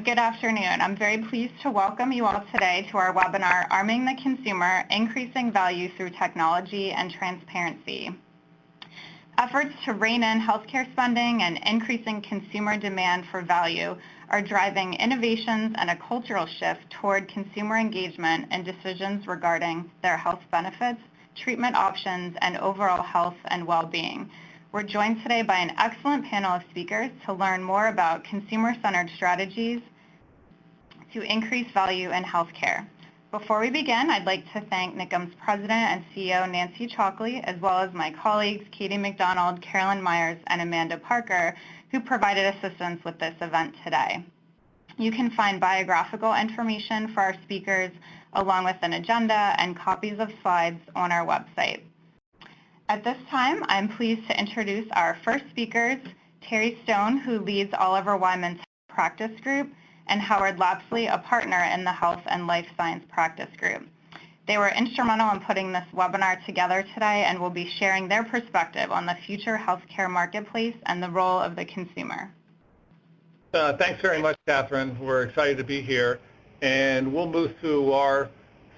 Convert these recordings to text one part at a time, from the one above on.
Good afternoon. I'm very pleased to welcome you all today to our webinar, Arming the Consumer, Increasing Value Through Technology and Transparency. Efforts to rein in healthcare spending and increasing consumer demand for value are driving innovations and a cultural shift toward consumer engagement and decisions regarding their health benefits, treatment options, and overall health and well-being. We're joined today by an excellent panel of speakers to learn more about consumer-centered strategies to increase value in healthcare. Before we begin, I'd like to thank NIHCM's President and CEO, Nancy Chalkley, as well as my colleagues, Katie McDonald, Carolyn Myers, and Amanda Parker, who provided assistance with this event today. You can find biographical information for our speakers, along with an agenda and copies of slides on our website. At this time, I'm pleased to introduce our first speakers, Terry Stone, who leads Oliver Wyman's practice group, and Howard Lapsley, a partner in the Health and Life Science Practice Group. They were instrumental in putting this webinar together today and will be sharing their perspective on the future healthcare marketplace and the role of the consumer. Thanks very much, Catherine. We're excited to be here, and we'll move through our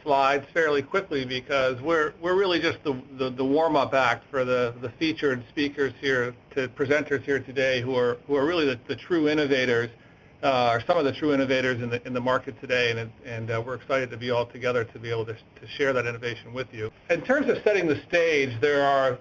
slides fairly quickly because we're really just the warm-up act for the featured speakers here, presenters here today, who are really the true innovators, are some of the true innovators in the market today, and we're excited to be all together to be able to share that innovation with you. In terms of setting the stage, there are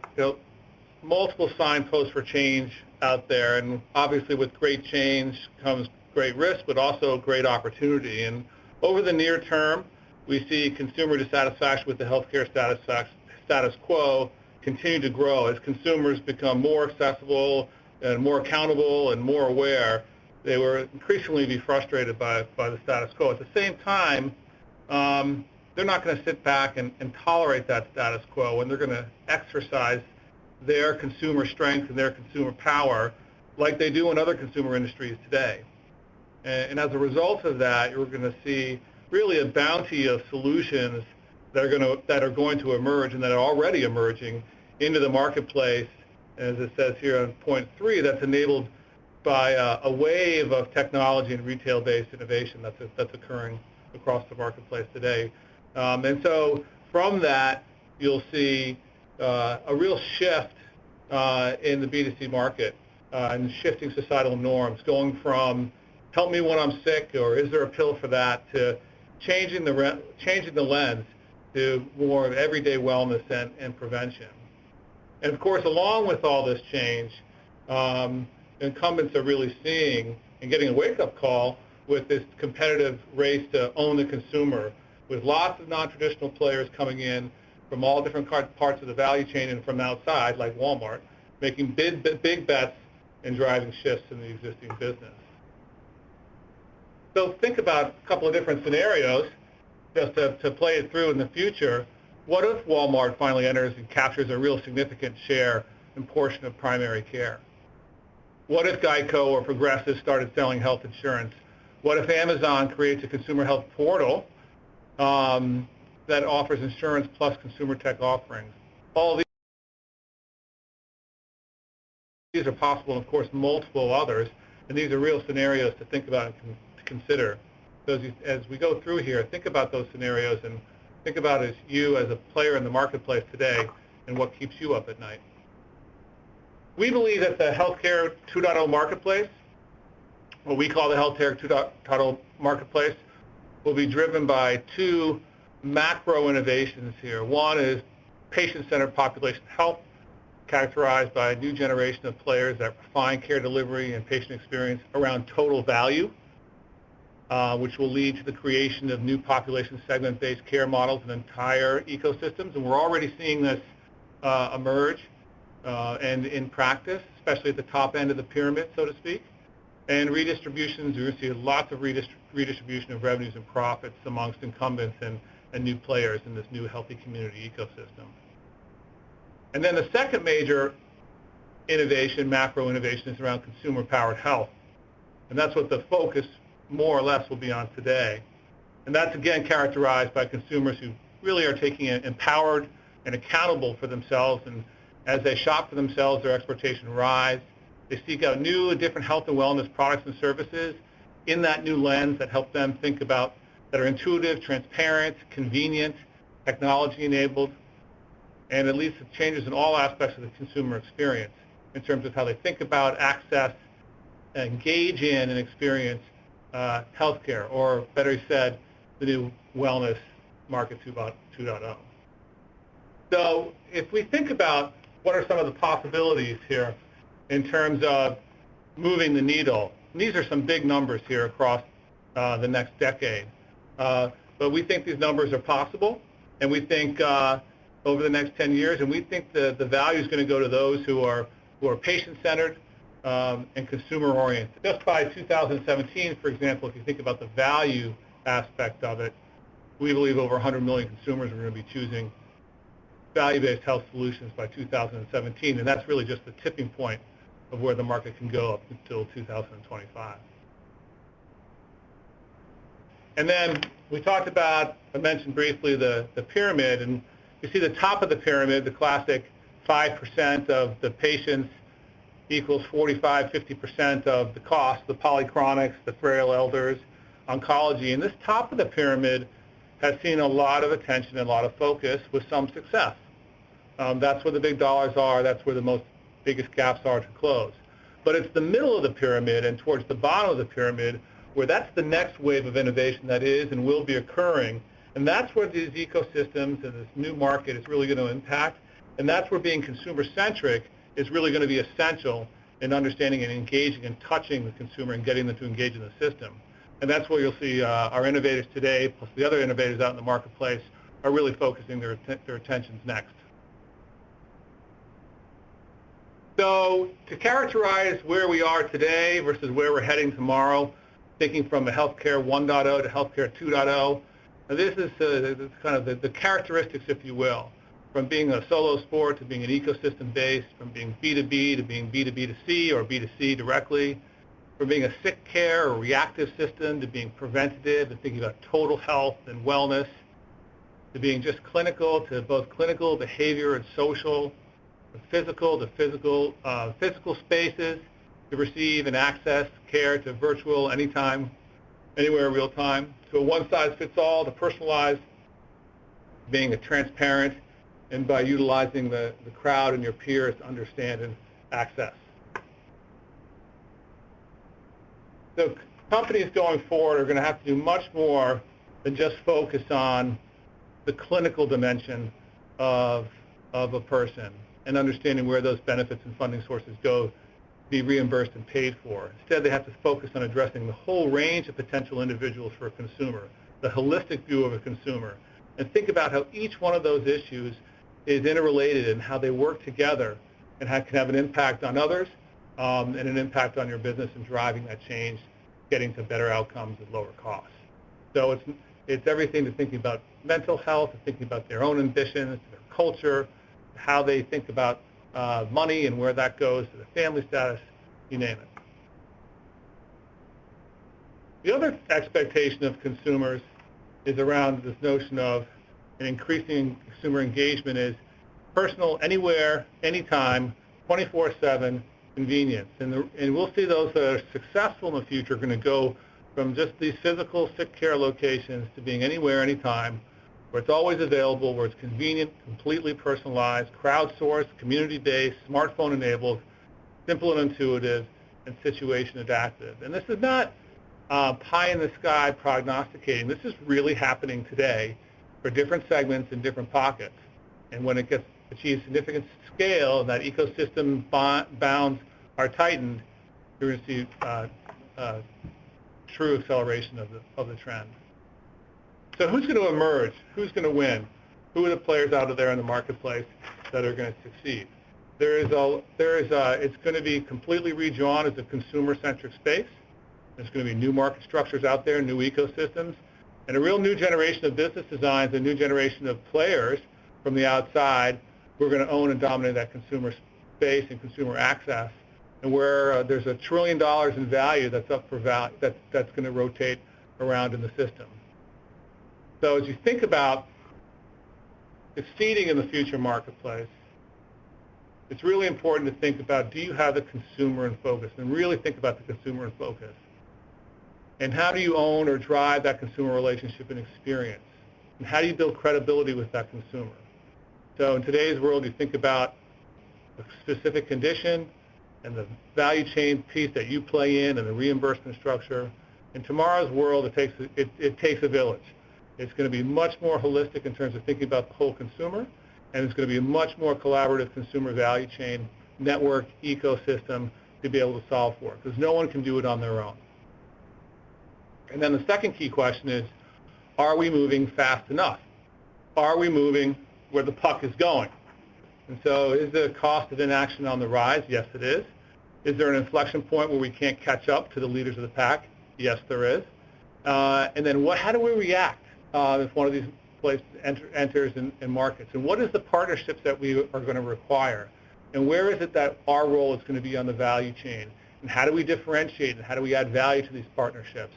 multiple signposts for change out there, and obviously with great change comes great risk, but also great opportunity. And over the near term, we see consumer dissatisfaction with the healthcare status quo continue to grow as consumers become more accessible and more accountable and more aware. They will increasingly be frustrated by the status quo. At the same time, they're not going to sit back and tolerate that status quo, and they're going to exercise their consumer strength and their consumer power like they do in other consumer industries today. And as a result of that, you're going to see really a bounty of solutions that are going to emerge and that are already emerging into the marketplace, as it says here on point 3, that's enabled by a wave of technology and retail-based innovation that's occurring across the marketplace today. And so from that, you'll see a real shift in the B2C market and shifting societal norms, going from help me when I'm sick or is there a pill for that, to changing the lens to more of everyday wellness and prevention. And of course, along with all this change, incumbents are really seeing and getting a wake-up call with this competitive race to own the consumer, with lots of non-traditional players coming in from all different parts of the value chain and from outside, like Walmart, making big bets and driving shifts in the existing business. So think about a couple of different scenarios just to play it through in the future. What if Walmart finally enters and captures a real significant share and portion of primary care? What if Geico or Progressive started selling health insurance? What if Amazon creates a consumer health portal that offers insurance plus consumer tech offerings? All these are possible, and of course, multiple others, and these are real scenarios to think about and to consider. So as we go through here, think about those scenarios and think about you as a player in the marketplace today and what keeps you up at night. We believe that the Healthcare 2.0 marketplace, what we call the Healthcare 2.0 marketplace, will be driven by two macro innovations here. One is patient-centered population health, characterized by a new generation of players that refine care delivery and patient experience around total value, which will lead to the creation of new population segment-based care models and entire ecosystems. And we're already seeing this emerge and in practice, especially at the top end of the pyramid, so to speak. And redistributions, you're going to see lots of redistribution of revenues and profits amongst incumbents and new players in this new healthy community ecosystem. And then the second major innovation, macro innovation, is around consumer-powered health. And that's what the focus more or less will be on today. And that's again characterized by consumers who really are taking it empowered and accountable for themselves, and as they shop for themselves, their expectations rise. They seek out new and different health and wellness products and services, in that new lens that help them think about, that are intuitive, transparent, convenient, technology-enabled, and it leads to changes in all aspects of the consumer experience in terms of how they think about, access, engage in, and experience healthcare, or better said, the new wellness market 2.0. So if we think about what are some of the possibilities here in terms of moving the needle, and these are some big numbers here across the next decade. But we think these numbers are possible, and we think over the next 10 years, and we think the value is going to go to those who are patient-centered and consumer-oriented. Just by 2017, for example, if you think about the value aspect of it, we believe over 100 million consumers are going to be choosing value-based health solutions by 2017, and that's really just the tipping point of where the market can go up until 2025. And then we talked about, I mentioned briefly the pyramid, and you see the top of the pyramid, the classic 5% of the patients equals 45-50% of the cost, the polychronics, the frail elders, oncology. And this top of the pyramid has seen a lot of attention and a lot of focus with some success. That's where the big dollars are. That's where the biggest gaps are to close. But it's the middle of the pyramid and towards the bottom of the pyramid where that's the next wave of innovation that is and will be occurring. And that's where these ecosystems and this new market is really going to impact. And that's where being consumer-centric is really going to be essential in understanding and engaging and touching the consumer and getting them to engage in the system. And that's where you'll see our innovators today, plus the other innovators out in the marketplace, are really focusing their attentions next. So to characterize where we are today versus where we're heading tomorrow, thinking from a healthcare 1.0 to healthcare 2.0, this is kind of the characteristics, if you will, from being a solo sport to being an ecosystem-based, from being B2B to being B2B2C or B2C directly, from being a sick care or reactive system to being preventative and thinking about total health and wellness, to being just clinical, to both clinical, behavior, and social, physical spaces to receive and access care, to virtual, anytime, anywhere, real time, to a one-size-fits-all, to personalized, being a transparent, and by utilizing the crowd and your peers to understand and access. So companies going forward are going to have to do much more than just focus on the clinical dimension of a person and understanding where those benefits and funding sources go to be reimbursed and paid for. Instead, they have to focus on addressing the whole range of potential individuals for a consumer, the holistic view of a consumer, and think about how each one of those issues is interrelated and how they work together and how it can have an impact on others and an impact on your business and driving that change, getting to better outcomes at lower costs. So it's everything to thinking about mental health, to thinking about their own ambitions, their culture, how they think about money and where that goes to the family status, you name it. The other expectation of consumers is around this notion of an increasing consumer engagement is personal, anywhere, anytime, 24/7 convenience. And we'll see those that are successful in the future are going to go from just these physical sick care locations to being anywhere, anytime, where it's always available, where it's convenient, completely personalized, crowdsourced, community-based, smartphone-enabled, simple and intuitive, and situation adaptive. And this is not pie-in-the-sky prognosticating. This is really happening today for different segments in different pockets. And when it achieves significant scale and that ecosystem bounds are tightened, you're going to see true acceleration of the trend. So who's going to emerge? Who's going to win? Who are the players out there in the marketplace that are going to succeed? It's going to be completely redrawn as a consumer-centric space. There's going to be new market structures out there, new ecosystems, and a real new generation of business designs, a new generation of players from the outside who are going to own and dominate that consumer space and consumer access, and where there's $1 trillion in value that's up for value, that's going to rotate around in the system. So as you think about succeeding in the future marketplace, it's really important to think about, do you have the consumer in focus? And really think about the consumer in focus. And how do you own or drive that consumer relationship and experience? And how do you build credibility with that consumer? So in today's world, you think about a specific condition and the value chain piece that you play in and the reimbursement structure. In tomorrow's world, it takes a village. It's going to be much more holistic in terms of thinking about the whole consumer, and it's going to be a much more collaborative consumer value chain, network, ecosystem to be able to solve for, because no one can do it on their own. And then the second key question is, are we moving fast enough? Are we moving where the puck is going? And so is the cost of inaction on the rise? Yes, it is. Is there an inflection point where we can't catch up to the leaders of the pack? Yes, there is. And then how do we react if one of these places enters in markets? And what is the partnerships that we are going to require? And where is it that our role is going to be on the value chain? And how do we differentiate and how do we add value to these partnerships,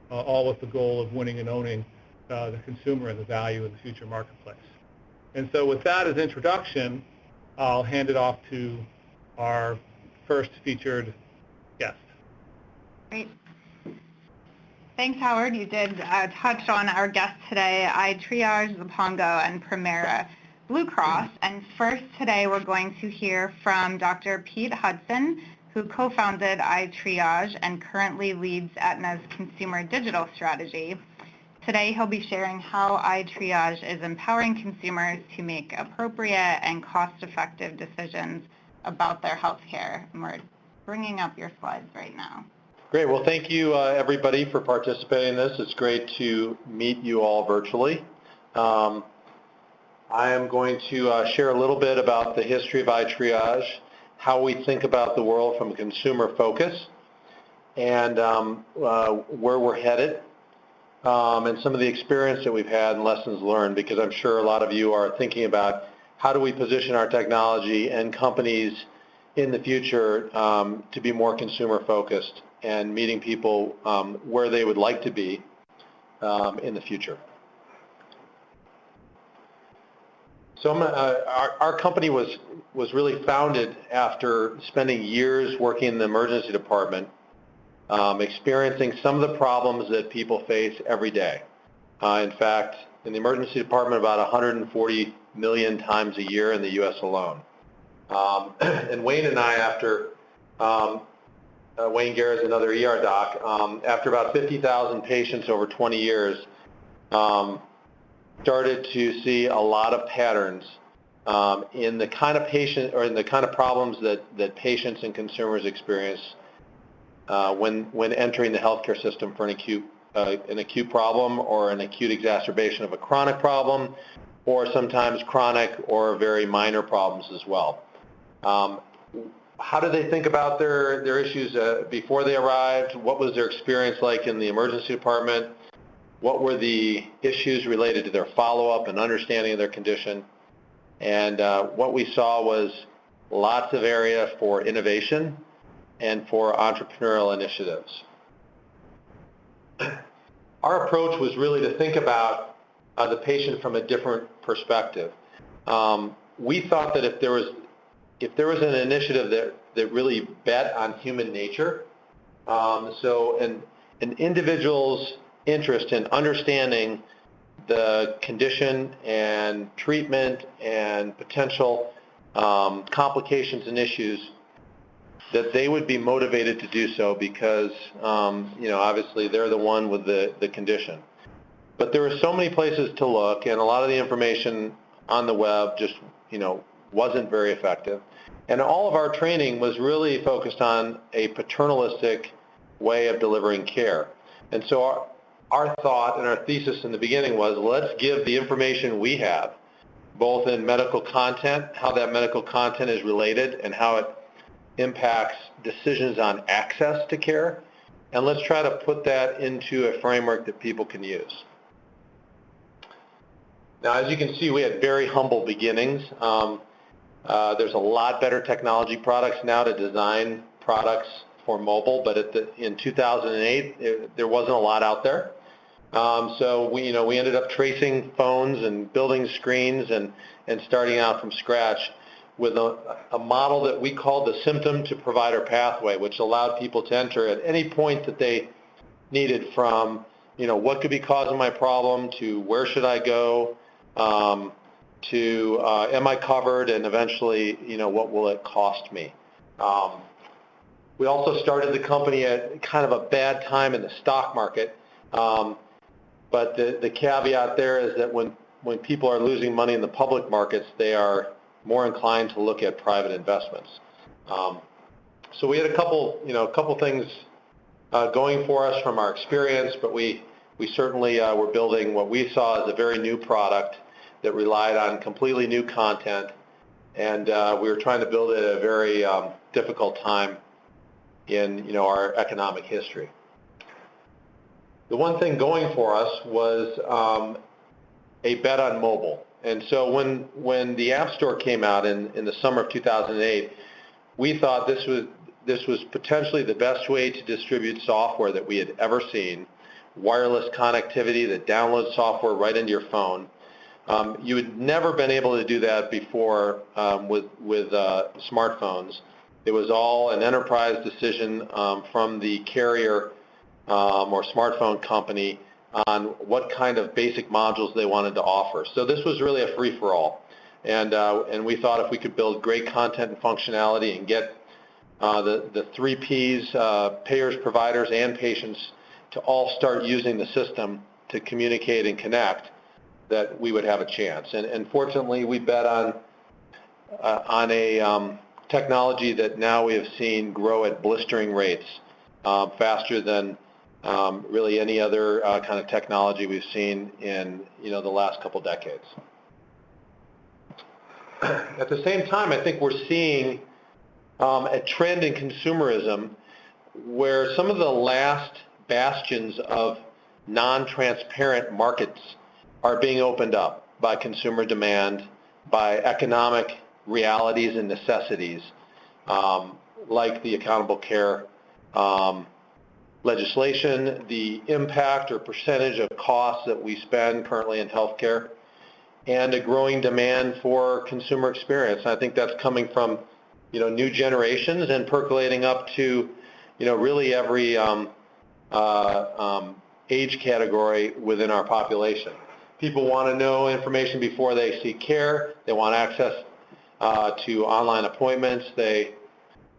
all with the goal of winning and owning the consumer and the value in the future marketplace? And so with that as introduction, I'll hand it off to our first featured guest. Great. Thanks, Howard. You did touch on our guests today, iTriage, Zapongo, and Premera Blue Cross. And first today we're going to hear from Dr. Pete Hudson, who co-founded iTriage and currently leads Aetna's consumer digital strategy. Today he'll be sharing how iTriage is empowering consumers to make appropriate and cost-effective decisions about their health care. And we're bringing up your slides right now. Great. Well, thank you, everybody, for participating in this. It's great to meet you all virtually. I am going to share a little bit about the history of iTriage, how we think about the world from a consumer focus, and where we're headed, and some of the experience that we've had and lessons learned, because I'm sure a lot of you are thinking about how do we position our technology and companies in the future to be more consumer focused and meeting people where they would like to be in the future. So our company was really founded after spending years working in the emergency department, experiencing some of the problems that people face every day. In fact, in the emergency department, about 140 million times a year in the U.S. alone. And Wayne and I, after Wayne Garrett's another ER doc, after about 50,000 patients over 20 years, started to see a lot of patterns in the kind of patient or in the kind of problems that patients and consumers experience when entering the healthcare system for an acute problem or an acute exacerbation of a chronic problem, or sometimes chronic or very minor problems as well. How did they think about their issues before they arrived? What was their experience like in the emergency department? What were the issues related to their follow-up and understanding of their condition? And what we saw was lots of area for innovation and for entrepreneurial initiatives. Our approach was really to think about the patient from a different perspective. We thought that if there was an initiative that really bet on human nature, so an individual's interest in understanding the condition and treatment and potential complications and issues, that they would be motivated to do so because, obviously they're the one with the condition. But there were so many places to look, and a lot of the information on the web just, wasn't very effective. And all of our training was really focused on a paternalistic way of delivering care. And so our thought and our thesis in the beginning was, let's give the information we have, both in medical content, how that medical content is related and how it impacts decisions on access to care, and let's try to put that into a framework that people can use. Now, as you can see, we had very humble beginnings. There's a lot better technology products now to design products for mobile, but in 2008, there wasn't a lot out there. So we ended up tracing phones and building screens and starting out from scratch with a model that we called the symptom to provider pathway, which allowed people to enter at any point that they needed, from what could be causing my problem, to where should I go, to am I covered, and eventually what will it cost me. We also started the company at kind of a bad time in the stock market, but the caveat there is that when people are losing money in the public markets, they are more inclined to look at private investments. So we had a couple things going for us from our experience, but we certainly were building what we saw as a very new product that relied on completely new content, and we were trying to build it at a very difficult time in our economic history. The one thing going for us was a bet on mobile. And so when the App Store came out in the summer of 2008, we thought this was potentially the best way to distribute software that we had ever seen. Wireless connectivity that downloads software right into your phone. You had never been able to do that before with smartphones. It was all an enterprise decision from the carrier or smartphone company on what kind of basic modules they wanted to offer. So this was really a free-for-all. And we thought if we could build great content and functionality and get the three Ps, payers, providers, and patients, to all start using the system to communicate and connect, that we would have a chance. And fortunately, we bet on a technology that now we have seen grow at blistering rates, faster than really any other kind of technology we've seen in the last couple decades. At the same time, I think we're seeing a trend in consumerism where some of the last bastions of non-transparent markets are being opened up by consumer demand, by economic realities and necessities, like the Accountable Care legislation, the impact or percentage of costs that we spend currently in healthcare, and a growing demand for consumer experience. And I think that's coming from new generations and percolating up to really every age category within our population. People want to know information before they seek care. They want access to online appointments. They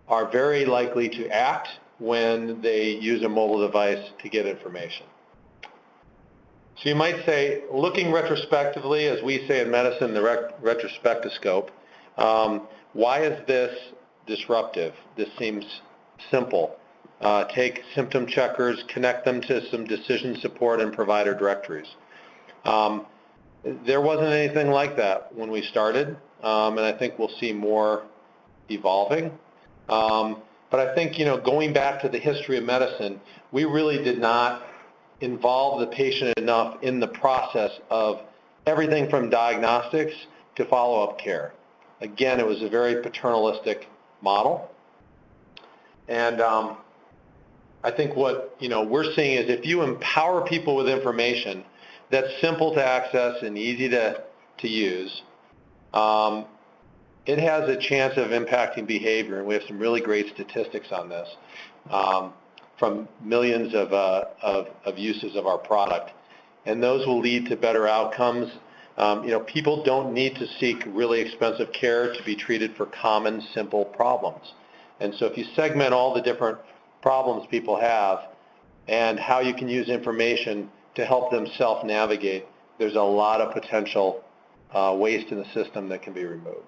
are very likely to act when they use a mobile device to get information. So you might say, looking retrospectively, as we say in medicine, the retrospectoscope, why is this disruptive? This seems simple. Take symptom checkers, connect them to some decision support and provider directories. There wasn't anything like that when we started, and I think we'll see more evolving. But I think, going back to the history of medicine, we really did not involve the patient enough in the process of everything from diagnostics to follow-up care. Again, it was a very paternalistic model. And I think what we're seeing is if you empower people with information that's simple to access and easy to use, it has a chance of impacting behavior, and we have some really great statistics on this from millions of uses of our product, and those will lead to better outcomes. People don't need to seek really expensive care to be treated for common, simple problems. And so if you segment all the different problems people have and how you can use information to help them self-navigate, there's a lot of potential waste in the system that can be removed.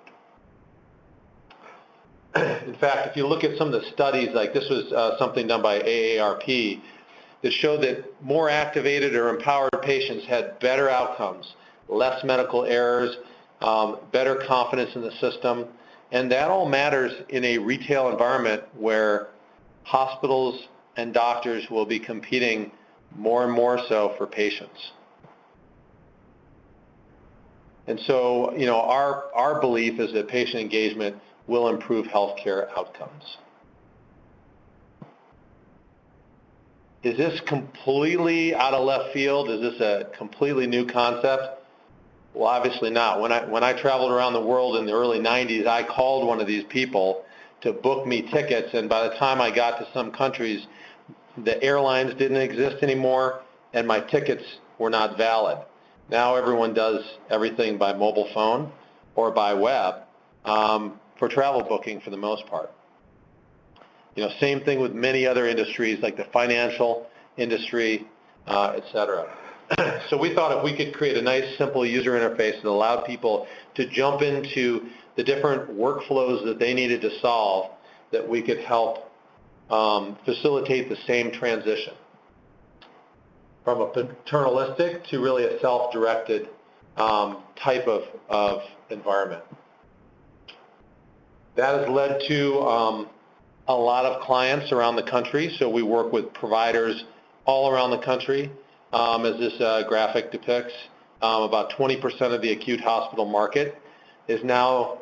In fact, if you look at some of the studies, like this was something done by AARP that showed that more activated or empowered patients had better outcomes, less medical errors, better confidence in the system, and that all matters in a retail environment where hospitals and doctors will be competing more and more so for patients. And so, our belief is that patient engagement will improve healthcare outcomes. Is this completely out of left field? Is this a completely new concept? Well, obviously not. When I traveled around the world in the early 90s, I called one of these people to book me tickets, and by the time I got to some countries, the airlines didn't exist anymore, and my tickets were not valid. Now everyone does everything by mobile phone or by web for travel booking for the most part. Same thing with many other industries like the financial industry, et cetera. So we thought if we could create a nice, simple user interface that allowed people to jump into the different workflows that they needed to solve, that we could help facilitate the same transition from a paternalistic to really a self-directed type of environment. That has led to a lot of clients around the country. So we work with providers all around the country. As this graphic depicts, about 20% of the acute hospital market is now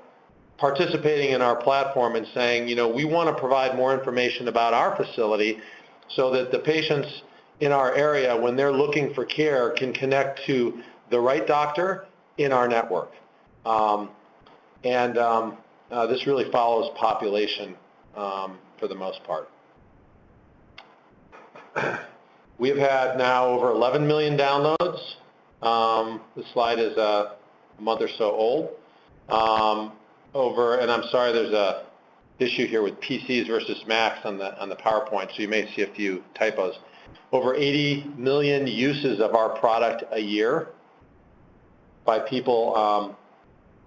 participating in our platform and saying, we want to provide more information about our facility so that the patients in our area, when they're looking for care, can connect to the right doctor in our network. This really follows population for the most part. We've had now over 11 million downloads. This slide is a month or so old. And I'm sorry, there's a issue here with PCs versus Macs on the PowerPoint, so you may see a few typos. Over 80 million uses of our product a year by people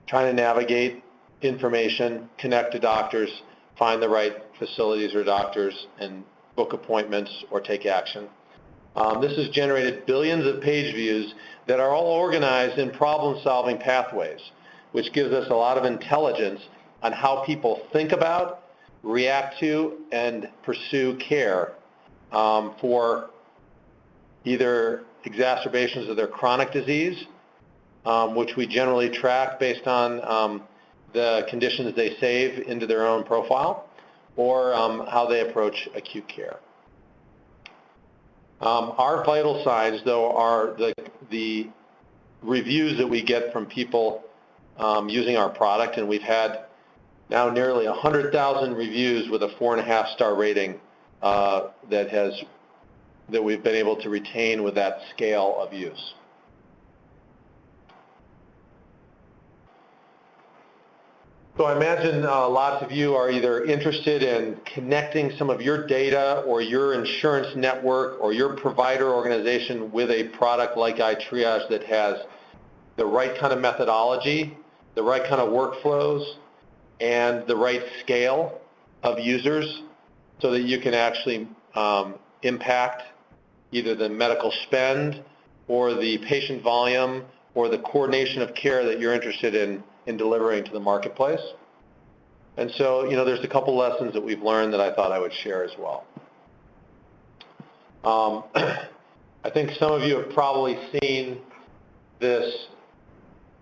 trying to navigate information, connect to doctors, find the right facilities or doctors, and book appointments or take action. This has generated billions of page views that are all organized in problem-solving pathways, which gives us a lot of intelligence on how people think about, react to, and pursue care for either exacerbations of their chronic disease, which we generally track based on the conditions they save into their own profile, or how they approach acute care. Our vital signs, though, are the reviews that we get from people using our product, and we've had now nearly 100,000 reviews with a 4.5-star rating that we've been able to retain with that scale of use. So I imagine lots of you are either interested in connecting some of your data or your insurance network or your provider organization with a product like iTriage that has the right kind of methodology, the right kind of workflows, and the right scale of users so that you can actually impact either the medical spend or the patient volume or the coordination of care that you're interested in delivering to the marketplace. And so, there's a couple lessons that we've learned that I thought I would share as well. I think some of you have probably seen this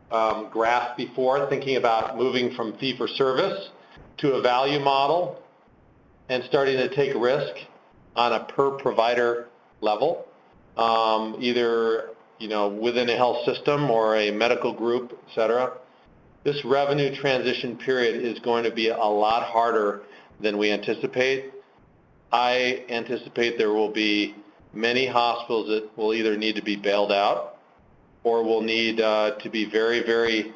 graph before, thinking about moving from fee-for-service to a value model and starting to take risk on a per-provider level, either within a health system or a medical group, et cetera. This revenue transition period is going to be a lot harder than we anticipate. I anticipate there will be many hospitals that will either need to be bailed out or will need to be very, very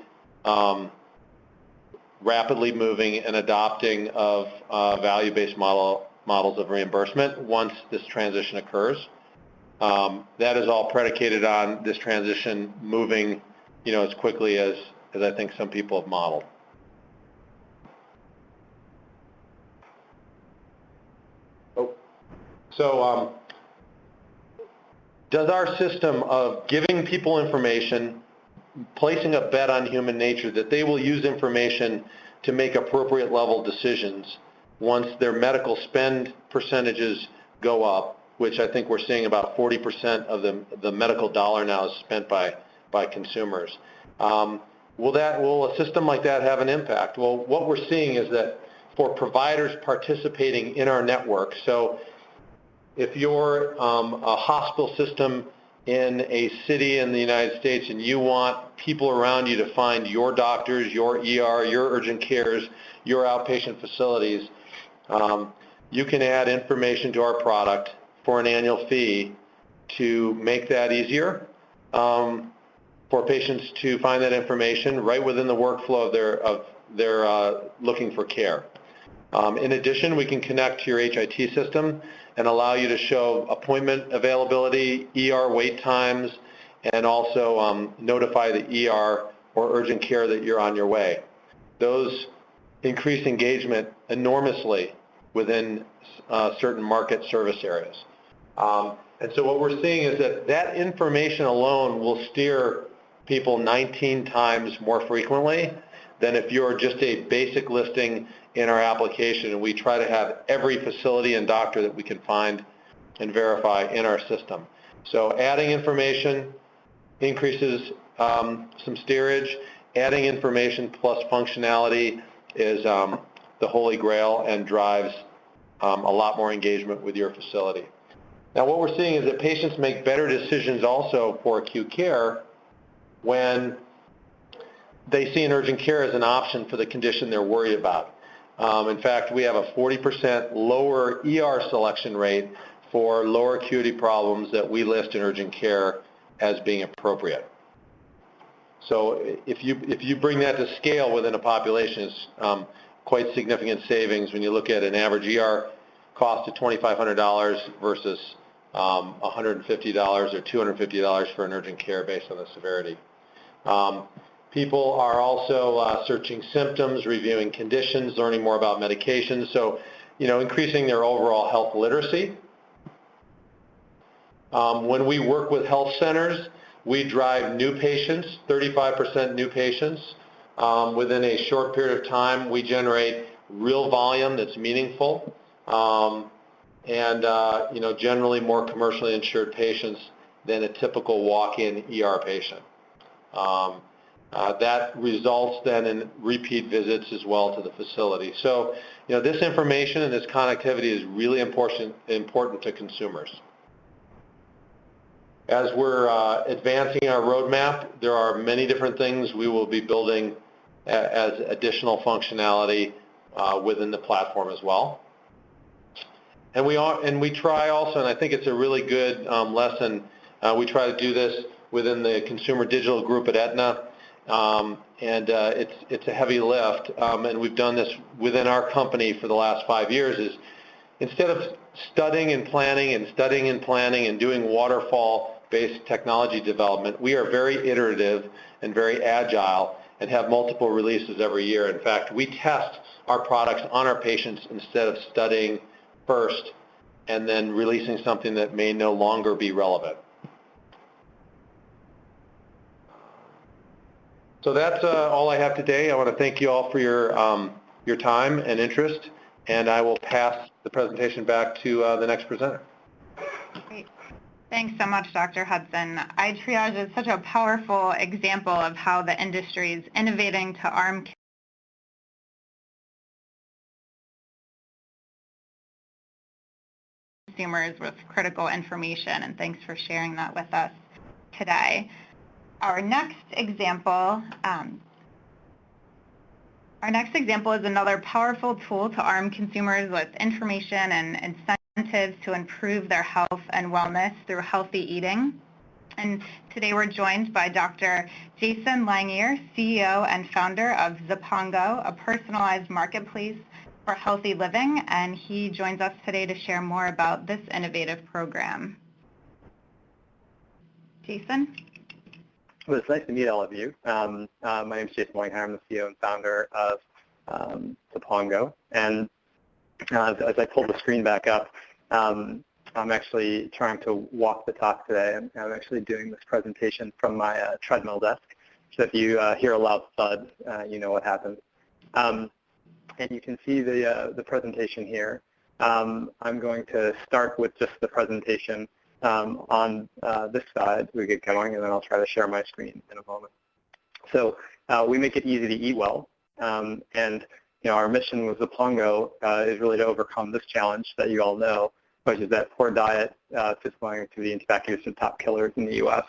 rapidly moving and adopting of value-based models of reimbursement once this transition occurs. That is all predicated on this transition moving, as quickly as I think some people have modeled. So does our system of giving people information, placing a bet on human nature that they will use information to make appropriate level decisions once their medical spend percentages go up, which I think we're seeing about 40% of the medical dollar now is spent by consumers. Will a system like that have an impact? Well, what we're seeing is that for providers participating in our network, so if you're a hospital system in a city in the United States and you want people around you to find your doctors, your ER, your urgent cares, your outpatient facilities, you can add information to our product for an annual fee to make that easier for patients to find that information right within the workflow of their looking for care. In addition, we can connect to your HIT system and allow you to show appointment availability, ER wait times, and also notify the ER or urgent care that you're on your way. Those increase engagement enormously within certain market service areas. And so what we're seeing is that that information alone will steer people 19 times more frequently than if you're just a basic listing in our application, and we try to have every facility and doctor that we can find and verify in our system. So adding information increases some steerage. Adding information plus functionality is the holy grail and drives a lot more engagement with your facility. Now what we're seeing is that patients make better decisions also for acute care when they see an urgent care as an option for the condition they're worried about. In fact, we have a 40% lower ER selection rate for lower acuity problems that we list in urgent care as being appropriate. So if you bring that to scale within a population, it's quite significant savings when you look at an average ER cost of $2,500 versus $150 or $250 for an urgent care based on the severity. People are also searching symptoms, reviewing conditions, learning more about medications, so increasing their overall health literacy. When we work with health centers, we drive new patients, 35% new patients. Within a short period of time, we generate real volume that's meaningful, and generally more commercially insured patients than a typical walk-in ER patient. That results then in repeat visits as well to the facility. So, this information and this connectivity is really important to consumers. As we're advancing our roadmap, there are many different things we will be building as additional functionality within the platform as well. And we try also, and I think it's a really good lesson, we try to do this within the consumer digital group at Aetna. It's a heavy lift, and we've done this within our company for the last 5 years, is instead of studying and planning and doing waterfall-based technology development, we are very iterative and very agile and have multiple releases every year. In fact, we test our products on our patients instead of studying first and then releasing something that may no longer be relevant. So that's all I have today. I want to thank you all for your time and interest, and I will pass the presentation back to the next presenter. Great. Thanks so much, Dr. Hudson. iTriage is such a powerful example of how the industry is innovating to arm consumers with critical information, and thanks for sharing that with us today. Our next example is another powerful tool to arm consumers with information and incentives to improve their health and wellness through healthy eating. And today we're joined by Dr. Jason Langier, CEO and founder of Zapongo, a personalized marketplace for healthy living, and he joins us today to share more about this innovative program. Jason? Well, it's nice to meet all of you. My name is Jason Langier. I'm the CEO and founder of Zapongo. And as I pull the screen back up, I'm actually trying to walk the talk today. I'm actually doing this presentation from my treadmill desk. So if you hear a loud thud, you know what happened. And you can see the presentation here. I'm going to start with just the presentation on this side. We get going, and then I'll try to share my screen in a moment. So we make it easy to eat well, and our mission with Zapongo is really to overcome this challenge that you all know, which is that poor diet, physical activity, and tobacco use are top killers in the U.S.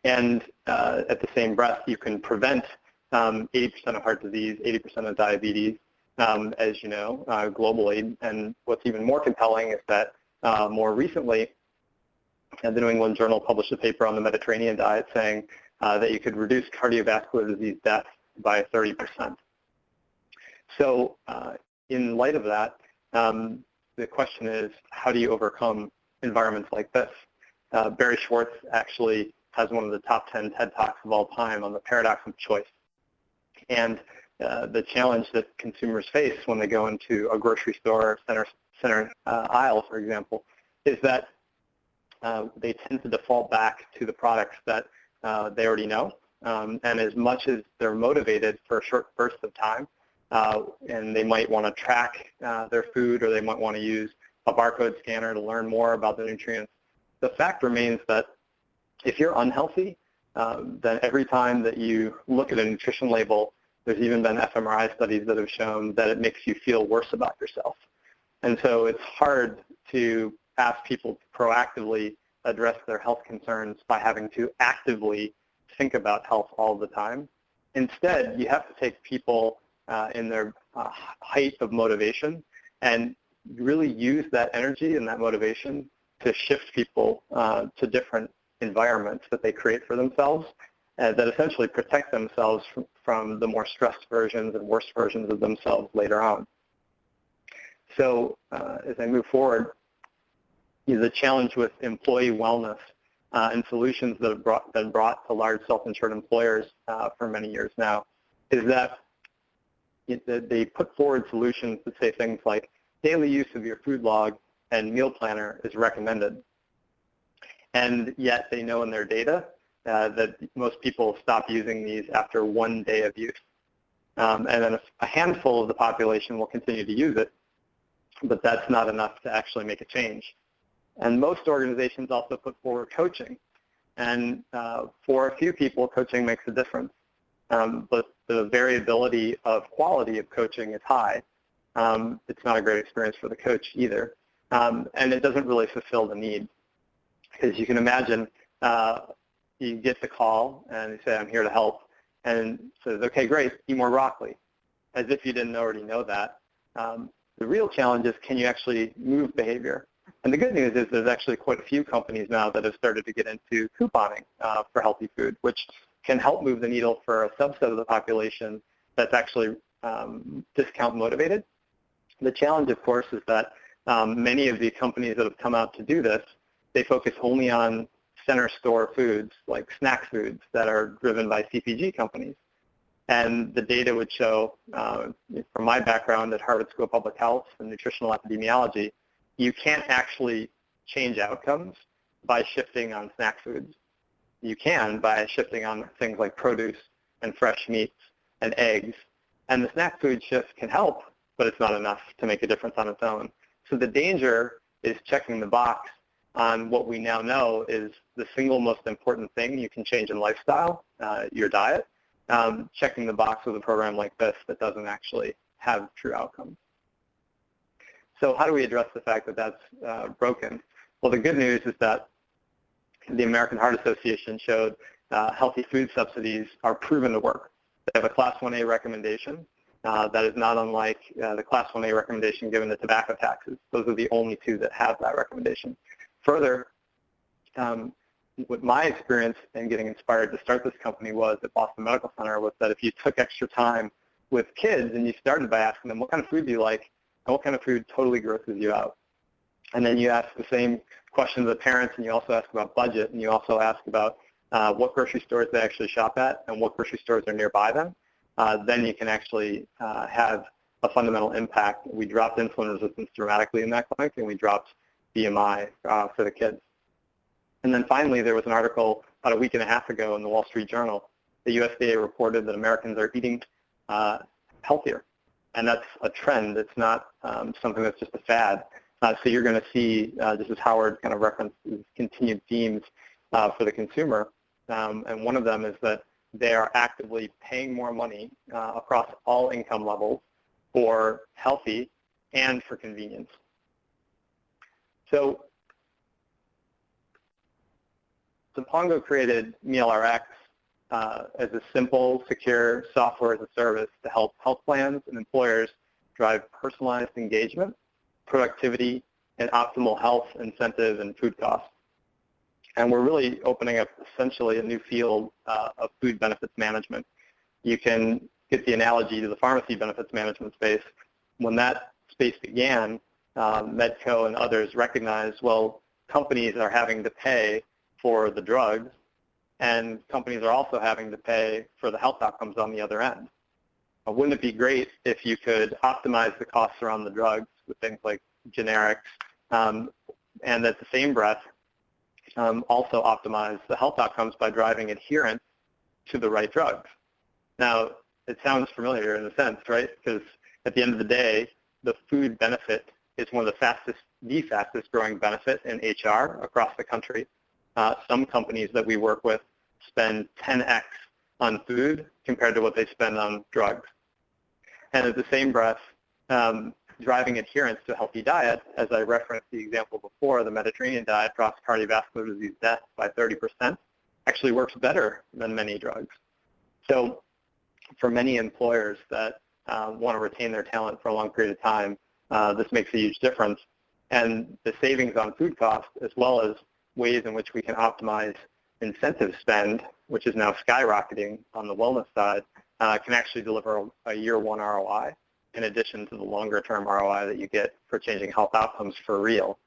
And at the same breath, you can prevent 80% of heart disease, 80% of diabetes, as you know, globally. And what's even more compelling is that more recently, the New England Journal published a paper on the Mediterranean diet saying that you could reduce cardiovascular disease deaths by 30%. So in light of that, the question is, how do you overcome environments like this? Barry Schwartz actually has one of the top 10 TED Talks of all time on the paradox of choice. And the challenge that consumers face when they go into a grocery store center aisle, for example, is that they tend to default back to the products that they already know. And as much as they're motivated for a short burst of time, and they might want to track their food, or they might want to use a barcode scanner to learn more about the nutrients, the fact remains that if you're unhealthy, then every time that you look at a nutrition label, there's even been fMRI studies that have shown that it makes you feel worse about yourself. And so it's hard to ask people to proactively address their health concerns by having to actively think about health all the time. Instead, you have to take people in their height of motivation and really use that energy and that motivation to shift people to different environments that they create for themselves that essentially protect themselves from the more stressed versions and worse versions of themselves later on. So as I move forward, the challenge with employee wellness and solutions that have been brought to large self-insured employers for many years now is that they put forward solutions that say things like daily use of your food log and meal planner is recommended. And yet they know in their data that most people stop using these after 1 day of use. And then a handful of the population will continue to use it, but that's not enough to actually make a change. And most organizations also put forward coaching. And for a few people, coaching makes a difference. But the variability of quality of coaching is high. It's not a great experience for the coach either. And it doesn't really fulfill the need. Because you can imagine, you get the call and they say, I'm here to help. And says, okay, great, eat more broccoli. As if you didn't already know that. The real challenge is, can you actually move behavior? And the good news is there's actually quite a few companies now that have started to get into couponing for healthy food, which can help move the needle for a subset of the population that's actually discount motivated. The challenge, of course, is that many of the companies that have come out to do this, they focus only on center store foods, like snack foods that are driven by CPG companies. And the data would show, from my background at Harvard School of Public Health and nutritional epidemiology, you can't actually change outcomes by shifting on snack foods. You can by shifting on things like produce and fresh meats and eggs. And the snack food shift can help, but it's not enough to make a difference on its own. So the danger is checking the box on what we now know is the single most important thing you can change in lifestyle, your diet, checking the box with a program like this that doesn't actually have true outcomes. So how do we address the fact that that's broken? Well, the good news is that the American Heart Association showed healthy food subsidies are proven to work. They have a Class 1A recommendation that is not unlike the Class 1A recommendation given to tobacco taxes. Those are the only two that have that recommendation. Further, what my experience in getting inspired to start this company was at Boston Medical Center was that if you took extra time with kids and you started by asking them, what kind of food do you like, and what kind of food totally grosses you out? And then you ask the same question to the parents, and you also ask about budget, and you also ask about what grocery stores they actually shop at and what grocery stores are nearby them. Then you can actually have a fundamental impact. We dropped insulin resistance dramatically in that clinic, and we dropped BMI for the kids. And then finally, there was an article about a week and a half ago in the Wall Street Journal. The USDA reported that Americans are eating healthier. And that's a trend. It's not something that's just a fad. So you're going to see, just as Howard kind of referenced, continued themes for the consumer. And one of them is that they are actively paying more money across all income levels for healthy and for convenience. So Signposts created MealRx as a simple, secure software as a service to help health plans and employers drive personalized engagement, productivity, in optimal health, incentive, and food costs. And we're really opening up essentially a new field of food benefits management. You can get the analogy to the pharmacy benefits management space. When that space began, Medco and others recognized, well, companies are having to pay for the drugs, and companies are also having to pay for the health outcomes on the other end. Wouldn't it be great if you could optimize the costs around the drugs with things like generics, and at the same breath, also optimize the health outcomes by driving adherence to the right drugs? Now, it sounds familiar in a sense, right? Because at the end of the day, the food benefit is one of the fastest growing benefit in HR across the country. Some companies that we work with spend 10x on food compared to what they spend on drugs. And at the same breath, driving adherence to a healthy diet, as I referenced the example before, the Mediterranean diet drops cardiovascular disease death by 30%, actually works better than many drugs. So for many employers that want to retain their talent for a long period of time, this makes a huge difference. And the savings on food costs, as well as ways in which we can optimize incentive spend, which is now skyrocketing on the wellness side, can actually deliver a year one ROI in addition to the longer term ROI that you get for changing health outcomes for real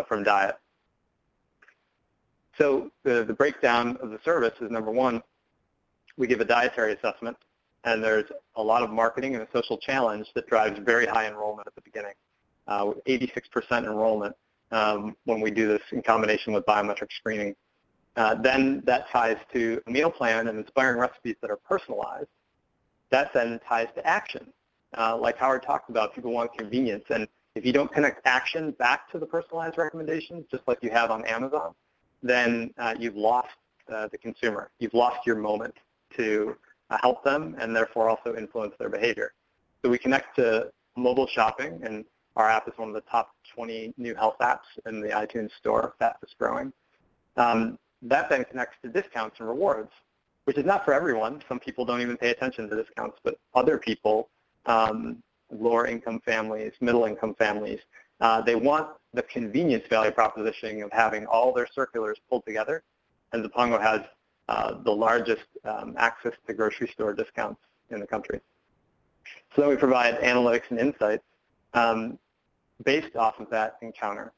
from diet. So the breakdown of the service is, number one, we give a dietary assessment, and there's a lot of marketing and a social challenge that drives very high enrollment at the beginning. 86% enrollment when we do this in combination with biometric screening. Then that ties to a meal plan and inspiring recipes that are personalized. That then ties to action. Like Howard talked about, people want convenience, and if you don't connect action back to the personalized recommendations, just like you have on Amazon, then you've lost the consumer. You've lost your moment to help them and therefore also influence their behavior. So we connect to mobile shopping, and our app is one of the top 20 new health apps in the iTunes store, fastest growing. That then connects to discounts and rewards, which is not for everyone. Some people don't even pay attention to discounts, but other people, lower income families, middle income families, they want the convenience value proposition of having all their circulars pulled together, and Zapongo has the largest access to grocery store discounts in the country. So then we provide analytics and insights based off of that encounter.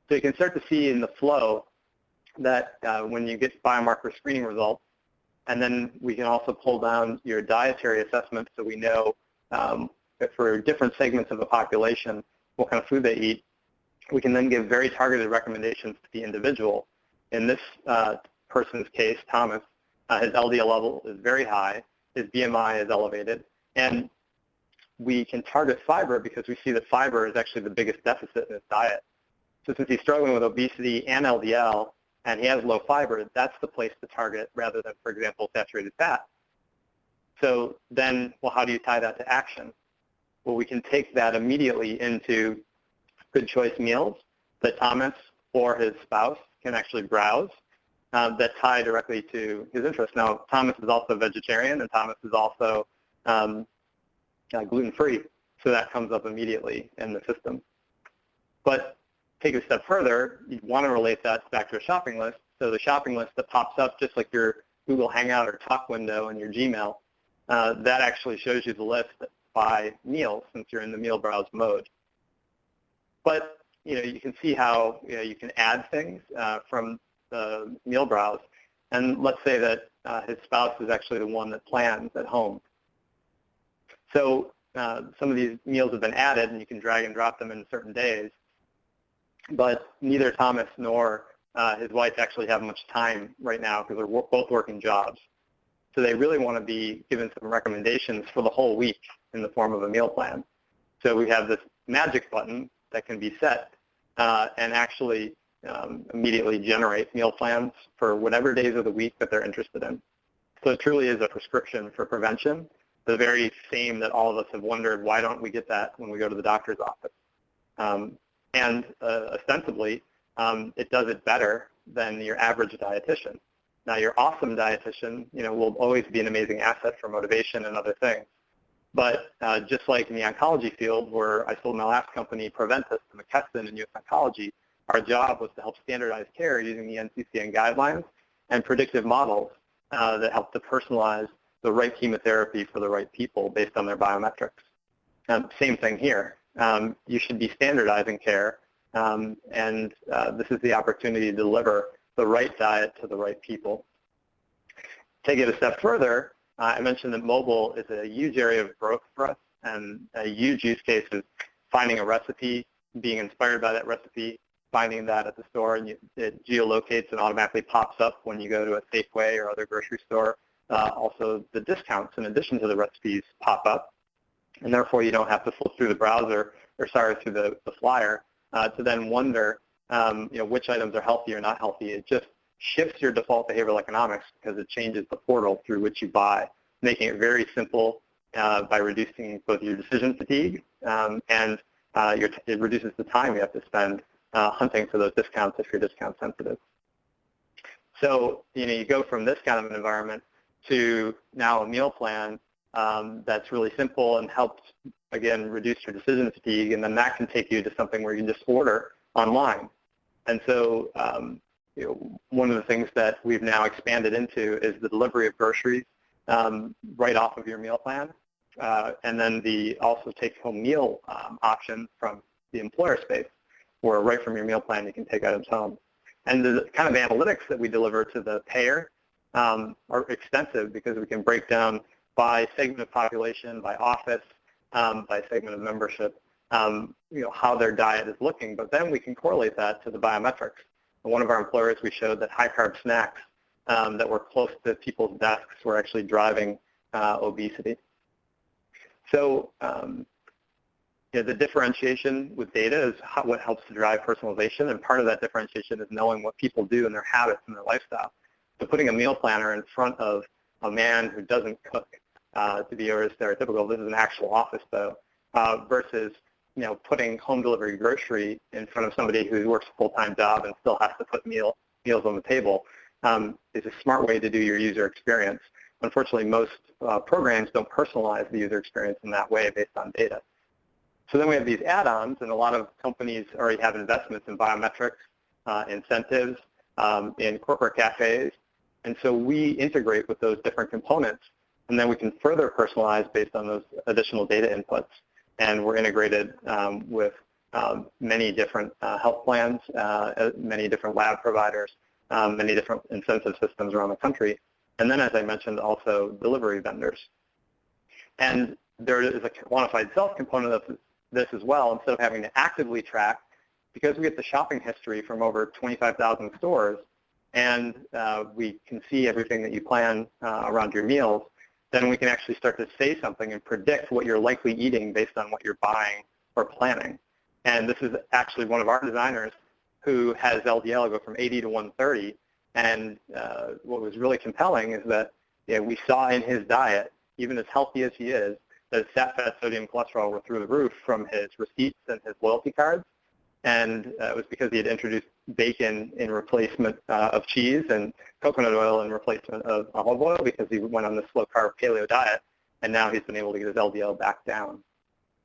So you can start to see in the flow that when you get biomarker screening results, and then we can also pull down your dietary assessment so we know for different segments of the population what kind of food they eat. We can then give very targeted recommendations to the individual. In this person's case, Thomas, his LDL level is very high, his BMI is elevated, and we can target fiber because we see that fiber is actually the biggest deficit in his diet. So since he's struggling with obesity and LDL, and he has low fiber, that's the place to target rather than, for example, saturated fat. So then, well, how do you tie that to action? Well, we can take that immediately into good choice meals that Thomas or his spouse can actually browse that tie directly to his interests. Now, Thomas is also vegetarian, and Thomas is also gluten-free, so that comes up immediately in the system. But take it a step further, you want to relate that back to a shopping list. So the shopping list that pops up just like your Google Hangout or Talk window in your Gmail, that actually shows you the list by meal since you're in the meal browse mode. But you can see how you can add things from the meal browse. And let's say that his spouse is actually the one that plans at home. So some of these meals have been added, and you can drag and drop them in certain days. But neither Thomas nor his wife actually have much time right now because they're both working jobs. So they really want to be given some recommendations for the whole week in the form of a meal plan. So we have this magic button that can be set and actually immediately generate meal plans for whatever days of the week that they're interested in. So it truly is a prescription for prevention, the very same that all of us have wondered, why don't we get that when we go to the doctor's office? And ostensibly, it does it better than your average dietitian. Now, your awesome dietitian, will always be an amazing asset for motivation and other things. But just like in the oncology field, where I sold my last company, Preventus, to McKesson in U.S. Oncology, our job was to help standardize care using the NCCN guidelines and predictive models that help to personalize the right chemotherapy for the right people based on their biometrics. Same thing here. You should be standardizing care, and this is the opportunity to deliver the right diet to the right people. Take it a step further, I mentioned that mobile is a huge area of growth for us, and a huge use case is finding a recipe, being inspired by that recipe, finding that at the store, and it geolocates and automatically pops up when you go to a Safeway or other grocery store. Also, the discounts, in addition to the recipes, pop up, and therefore you don't have to flip through the browser, or sorry, through the flyer, to then wonder which items are healthy or not healthy. It just shifts your default behavioral economics because it changes the portal through which you buy, making it very simple by reducing both your decision fatigue and it reduces the time you have to spend hunting for those discounts if you're discount sensitive. So you go from this kind of an environment to now a meal plan that's really simple and helps, again, reduce your decision fatigue, and then that can take you to something where you can just order online. And so one of the things that we've now expanded into is the delivery of groceries right off of your meal plan, and then the also take-home meal option from the employer space, where right from your meal plan you can take items home. And the kind of analytics that we deliver to the payer are extensive because we can break down by segment of population, by office, by segment of membership, how their diet is looking. But then we can correlate that to the biometrics. In one of our employers, we showed that high-carb snacks that were close to people's desks were actually driving obesity. So the differentiation with data is what helps to drive personalization, and part of that differentiation is knowing what people do in their habits and their lifestyle. So putting a meal planner in front of a man who doesn't cook, to be very stereotypical, this is an actual office though, versus putting home delivery grocery in front of somebody who works a full-time job and still has to put meals on the table is a smart way to do your user experience. Unfortunately, most programs don't personalize the user experience in that way based on data. So then we have these add-ons, and a lot of companies already have investments in biometrics, incentives, in corporate cafes, and so we integrate with those different components, and then we can further personalize based on those additional data inputs. And we're integrated with many different health plans, many different lab providers, many different incentive systems around the country. And then, as I mentioned, also delivery vendors. And there is a quantified self component of this as well. Instead of having to actively track, because we get the shopping history from over 25,000 stores, and we can see everything that you plan around your meals, then we can actually start to say something and predict what you're likely eating based on what you're buying or planning. And this is actually one of our designers who has LDL go from 80 to 130. And what was really compelling is that we saw in his diet, even as healthy as he is, that his fat, sodium, cholesterol were through the roof from his receipts and his loyalty cards. And it was because he had introduced bacon in replacement of cheese and coconut oil in replacement of olive oil because he went on this low-carb paleo diet, and now he's been able to get his LDL back down.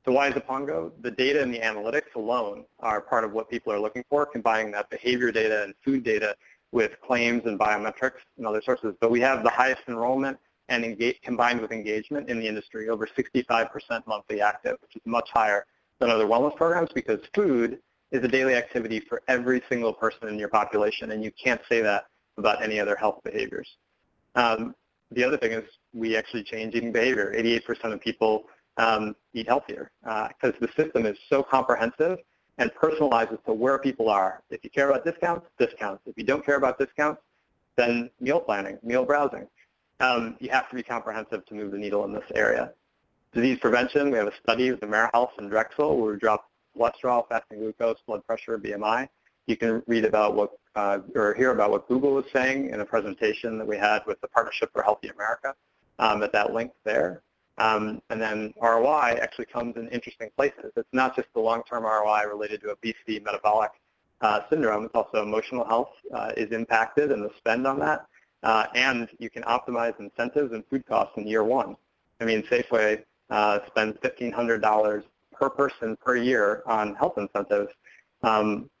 So why is Zapongo? The data and the analytics alone are part of what people are looking for, combining that behavior data and food data with claims and biometrics and other sources. But we have the highest enrollment and combined with engagement in the industry, over 65% monthly active, which is much higher than other wellness programs because food is a daily activity for every single person in your population, and you can't say that about any other health behaviors. The other thing is we actually change eating behavior. 88% of people eat healthier because the system is so comprehensive and personalizes to where people are. If you care about discounts, discounts. If you don't care about discounts, then meal planning, meal browsing. You have to be comprehensive to move the needle in this area. Disease prevention, we have a study with Premera Health and Drexel where we drop cholesterol, fasting glucose, blood pressure, BMI. You can read about what or hear about what Google was saying in a presentation that we had with the Partnership for Healthy America at that link there. And then ROI actually comes in interesting places. It's not just the long-term ROI related to obesity, metabolic syndrome. It's also emotional health is impacted and the spend on that. And you can optimize incentives and food costs in year one. I mean, Safeway spends $1,500 per person per year on health incentives,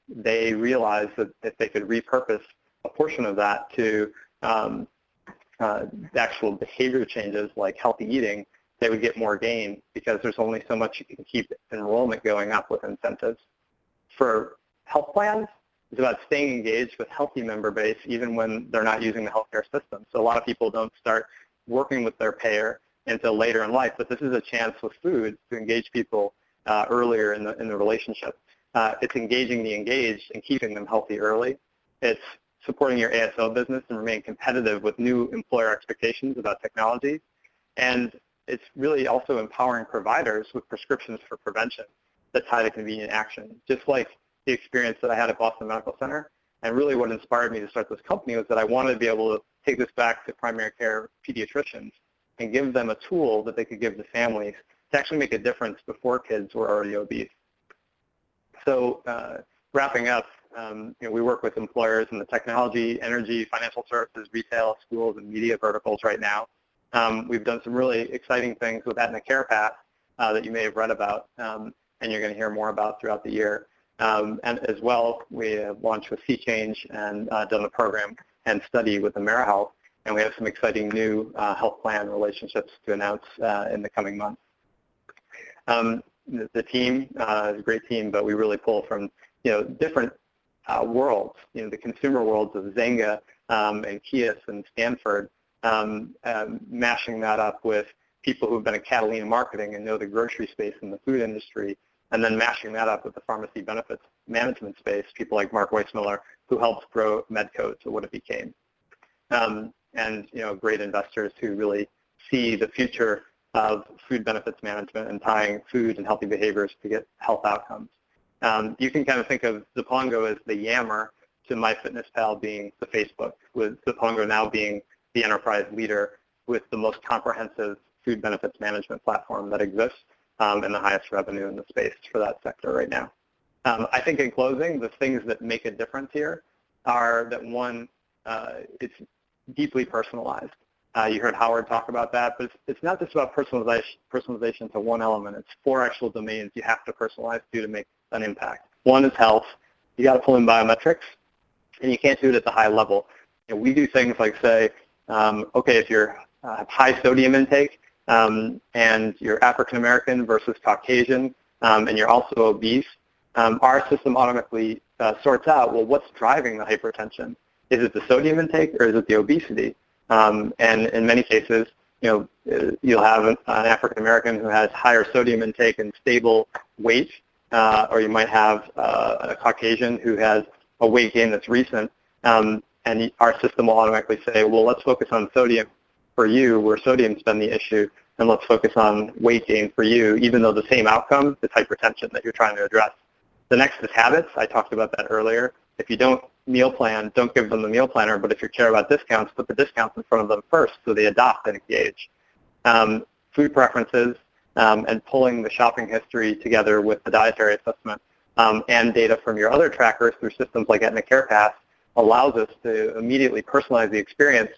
they realized that if they could repurpose a portion of that to actual behavior changes like healthy eating, they would get more gain because there's only so much you can keep enrollment going up with incentives. For health plans, it's about staying engaged with healthy member base even when they're not using the healthcare system. So a lot of people don't start working with their payer until later in life, but this is a chance with food to engage people earlier in the relationship. It's engaging the engaged and keeping them healthy early. It's supporting your ASO business and remain competitive with new employer expectations about technology. And it's really also empowering providers with prescriptions for prevention that tie to convenient action, just like the experience that I had at Boston Medical Center. And really what inspired me to start this company was that I wanted to be able to take this back to primary care pediatricians and give them a tool that they could give to families to actually make a difference before kids were already obese. So wrapping up, we work with employers in the technology, energy, financial services, retail, schools, and media verticals right now. We've done some really exciting things with Aetna CarePath that you may have read about, and you're going to hear more about throughout the year. And as well, we have launched with C-Change and done a program and study with Premera Health, and we have some exciting new health plan relationships to announce in the coming months. The team is a great team, but we really pull from different worlds, the consumer worlds of Zynga and Kias and Stanford, mashing that up with people who've been at Catalina marketing and know the grocery space and the food industry, and then mashing that up with the pharmacy benefits management space, people like Mark Weissmiller, who helped grow Medco to what it became. And great investors who really see the future of food benefits management and tying food and healthy behaviors to get health outcomes. You can kind of think of Zapongo as the Yammer to MyFitnessPal being the Facebook, with Zapongo now being the enterprise leader with the most comprehensive food benefits management platform that exists and the highest revenue in the space for that sector right now. I think in closing, the things that make a difference here are that one, it's deeply personalized. You heard Howard talk about that, but it's not just about personalization to one element. It's 4 actual domains you have to personalize to make an impact. One is health. You got to pull in biometrics, and you can't do it at the high level. We do things like say, okay, if you're high sodium intake and you're African American versus Caucasian, and you're also obese, our system automatically sorts out, well, what's driving the hypertension? Is it the sodium intake or is it the obesity? And in many cases, you'll have an African American who has higher sodium intake and stable weight, or you might have a Caucasian who has a weight gain that's recent, and our system will automatically say, well, let's focus on sodium for you, where sodium's been the issue, and let's focus on weight gain for you, even though the same outcome is hypertension that you're trying to address. The next is habits. I talked about that earlier. If you don't meal plan, don't give them the meal planner, but if you care about discounts, put the discounts in front of them first so they adopt and engage. Food preferences and pulling the shopping history together with the dietary assessment and data from your other trackers through systems like Aetna CarePath allows us to immediately personalize the experience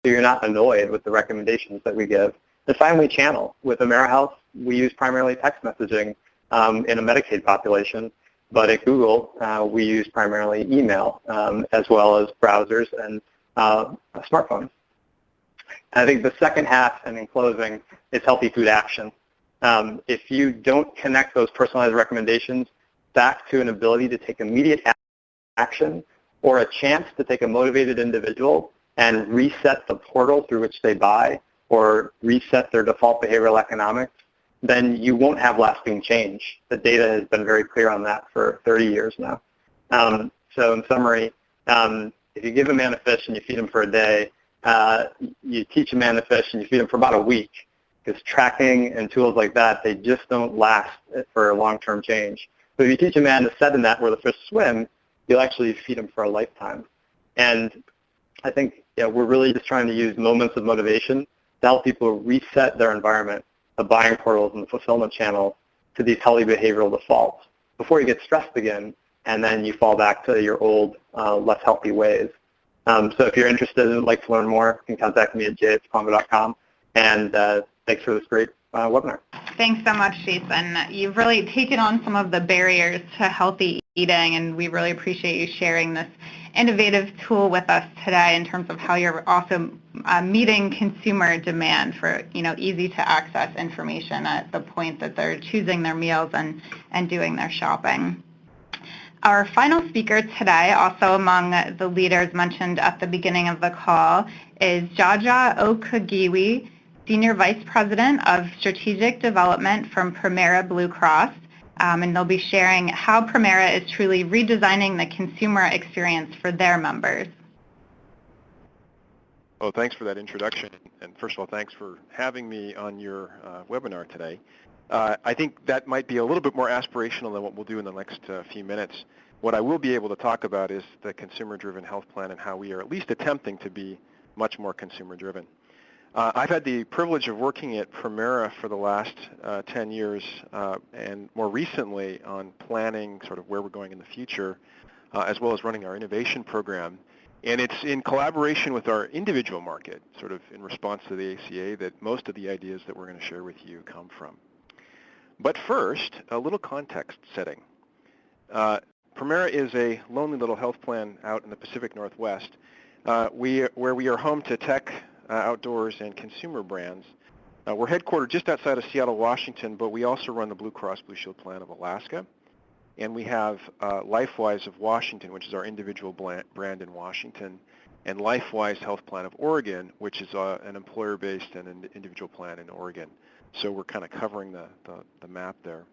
so you're not annoyed with the recommendations that we give. And finally, channel. With Premera Health, we use primarily text messaging in a Medicaid population. But at Google, we use primarily email as well as browsers and smartphones. I think the second half, and in closing, is healthy food action. If you don't connect those personalized recommendations back to an ability to take immediate action or a chance to take a motivated individual and reset the portal through which they buy or reset their default behavioral economics, then you won't have lasting change. The data has been very clear on that for 30 years now. So in summary, if you give a man a fish and you feed him for a day, you teach a man to fish and you feed him for about a week, because tracking and tools like that, they just don't last for long-term change. But if you teach a man to set a net where the fish swim, you'll actually feed him for a lifetime. And I think we're really just trying to use moments of motivation to help people reset their environment, the buying portals and the fulfillment channels, to these healthy behavioral defaults before you get stressed again and then you fall back to your old, less healthy ways. So if you're interested and would like to learn more, you can contact me at j@zapongo.com. And thanks for this great webinar. Thanks so much, Jason. You've really taken on some of the barriers to healthy eating, and we really appreciate you sharing this innovative tool with us today in terms of how you're also meeting consumer demand for, easy to access information at the point that they're choosing their meals and doing their shopping. Our final speaker today, also among the leaders mentioned at the beginning of the call, is Jaja Okagiwi, Senior Vice President of Strategic Development from Premera Blue Cross, and they'll be sharing how Premera is truly redesigning the consumer experience for their members. Well, thanks for that introduction, and first of all, thanks for having me on your webinar today. I think that might be a little bit more aspirational than what we'll do in the next few minutes. What I will be able to talk about is the consumer-driven health plan and how we are at least attempting to be much more consumer-driven. I've had the privilege of working at Premera for the last 10 years and more recently on planning sort of where we're going in the future, as well as running our innovation program. And it's in collaboration with our individual market, sort of in response to the ACA, that most of the ideas that we're going to share with you come from. But first, a little context setting. Premera is a lonely little health plan out in the Pacific Northwest, where we are home to tech, outdoors, and consumer brands. We're headquartered just outside of Seattle, Washington, but we also run the Blue Cross Blue Shield plan of Alaska. And we have LifeWise of Washington, which is our individual brand in Washington, and LifeWise Health Plan of Oregon, which is an employer-based and an individual plan in Oregon. So we're kind of covering the map there.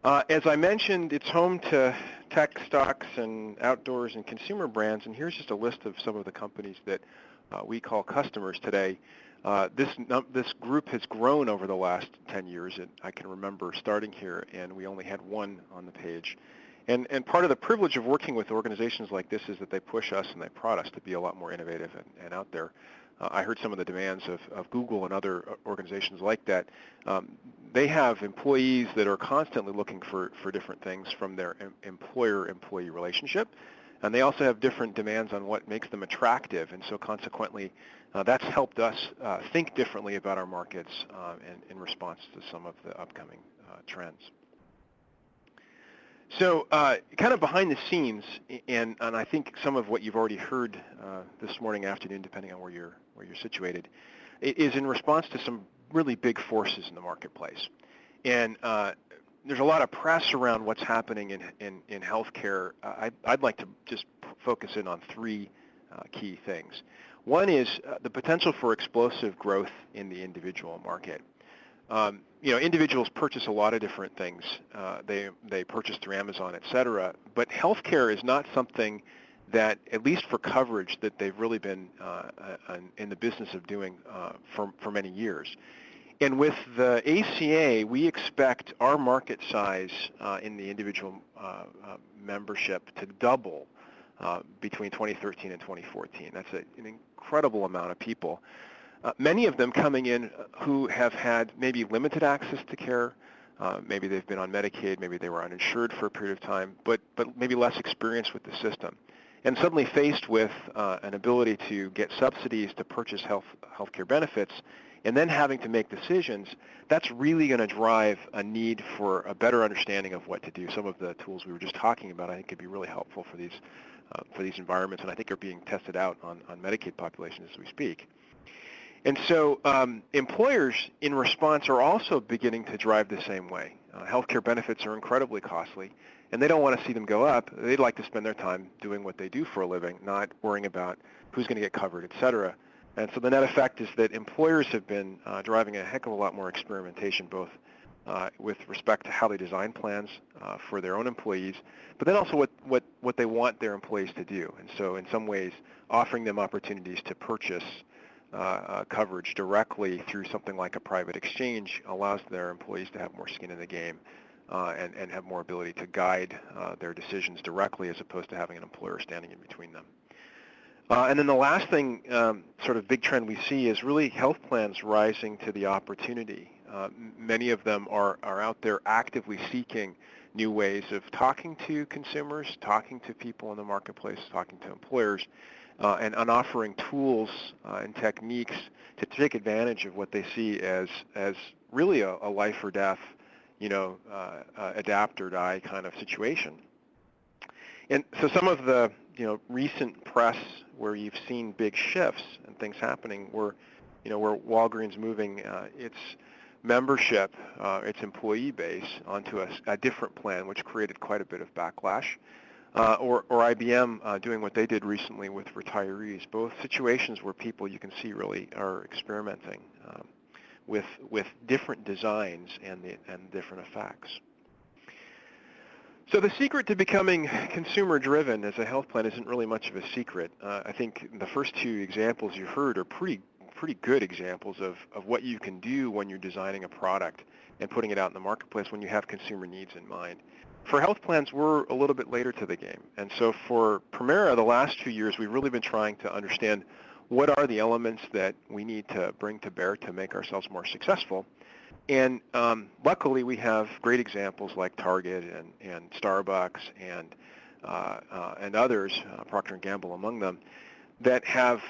As I mentioned, it's home to tech stocks and outdoors and consumer brands, and here's just a list of some of the companies that we call customers today. This group has grown over the last 10 years, and I can remember starting here, and we only had one on the page. And part of the privilege of working with organizations like this is that they push us and they prod us to be a lot more innovative and out there. I heard some of the demands of Google and other organizations like that. They have employees that are constantly looking for different things from their employer-employee relationship, and they also have different demands on what makes them attractive, and so consequently, that's helped us think differently about our markets in response to some of the upcoming trends. So kind of behind the scenes, and I think some of what you've already heard this morning, afternoon, depending on where you're situated, it is in response to some really big forces in the marketplace. And there's a lot of press around what's happening in healthcare. I'd like to just focus in on three key things. One is the potential for explosive growth in the individual market. Individuals purchase a lot of different things. They purchase through Amazon, et cetera. But healthcare is not something that, at least for coverage, that they've really been in the business of doing for many years. And with the ACA, we expect our market size in the individual membership to double between 2013 and 2014. That's an incredible amount of people. Many of them coming in who have had maybe limited access to care, maybe they've been on Medicaid, maybe they were uninsured for a period of time, but maybe less experience with the system. And suddenly faced with an ability to get subsidies to purchase healthcare benefits, and then having to make decisions, that's really going to drive a need for a better understanding of what to do. Some of the tools we were just talking about, I think, could be really helpful for these environments, and I think are being tested out on Medicaid populations as we speak. And so employers, in response, are also beginning to drive the same way. Healthcare benefits are incredibly costly, and they don't want to see them go up. They'd like to spend their time doing what they do for a living, not worrying about who's going to get covered, et cetera. And so the net effect is that employers have been driving a heck of a lot more experimentation, both with respect to how they design plans for their own employees, but then also what they want their employees to do. And so in some ways, offering them opportunities to purchase coverage directly through something like a private exchange allows their employees to have more skin in the game and have more ability to guide their decisions directly, as opposed to having an employer standing in between them. And then the last thing, sort of big trend we see, is really health plans rising to the opportunity. Many of them are out there actively seeking new ways of talking to consumers, talking to people in the marketplace, talking to employers, and offering tools and techniques to take advantage of what they see as really a life or death, adapt or die kind of situation. And so some of the recent press where you've seen big shifts and things happening where Walgreens moving its membership, its employee base onto a different plan, which created quite a bit of backlash, or IBM doing what they did recently with retirees. Both situations where people, you can see, really are experimenting with different designs and different effects. So the secret to becoming consumer-driven as a health plan isn't really much of a secret. I think the first two examples you heard are pretty good examples of what you can do when you're designing a product and putting it out in the marketplace when you have consumer needs in mind. For health plans, we're a little bit later to the game. And so for Premera, the last 2 years, we've really been trying to understand what are the elements that we need to bring to bear to make ourselves more successful. And luckily, we have great examples like Target and Starbucks and others, Procter & Gamble among them, that have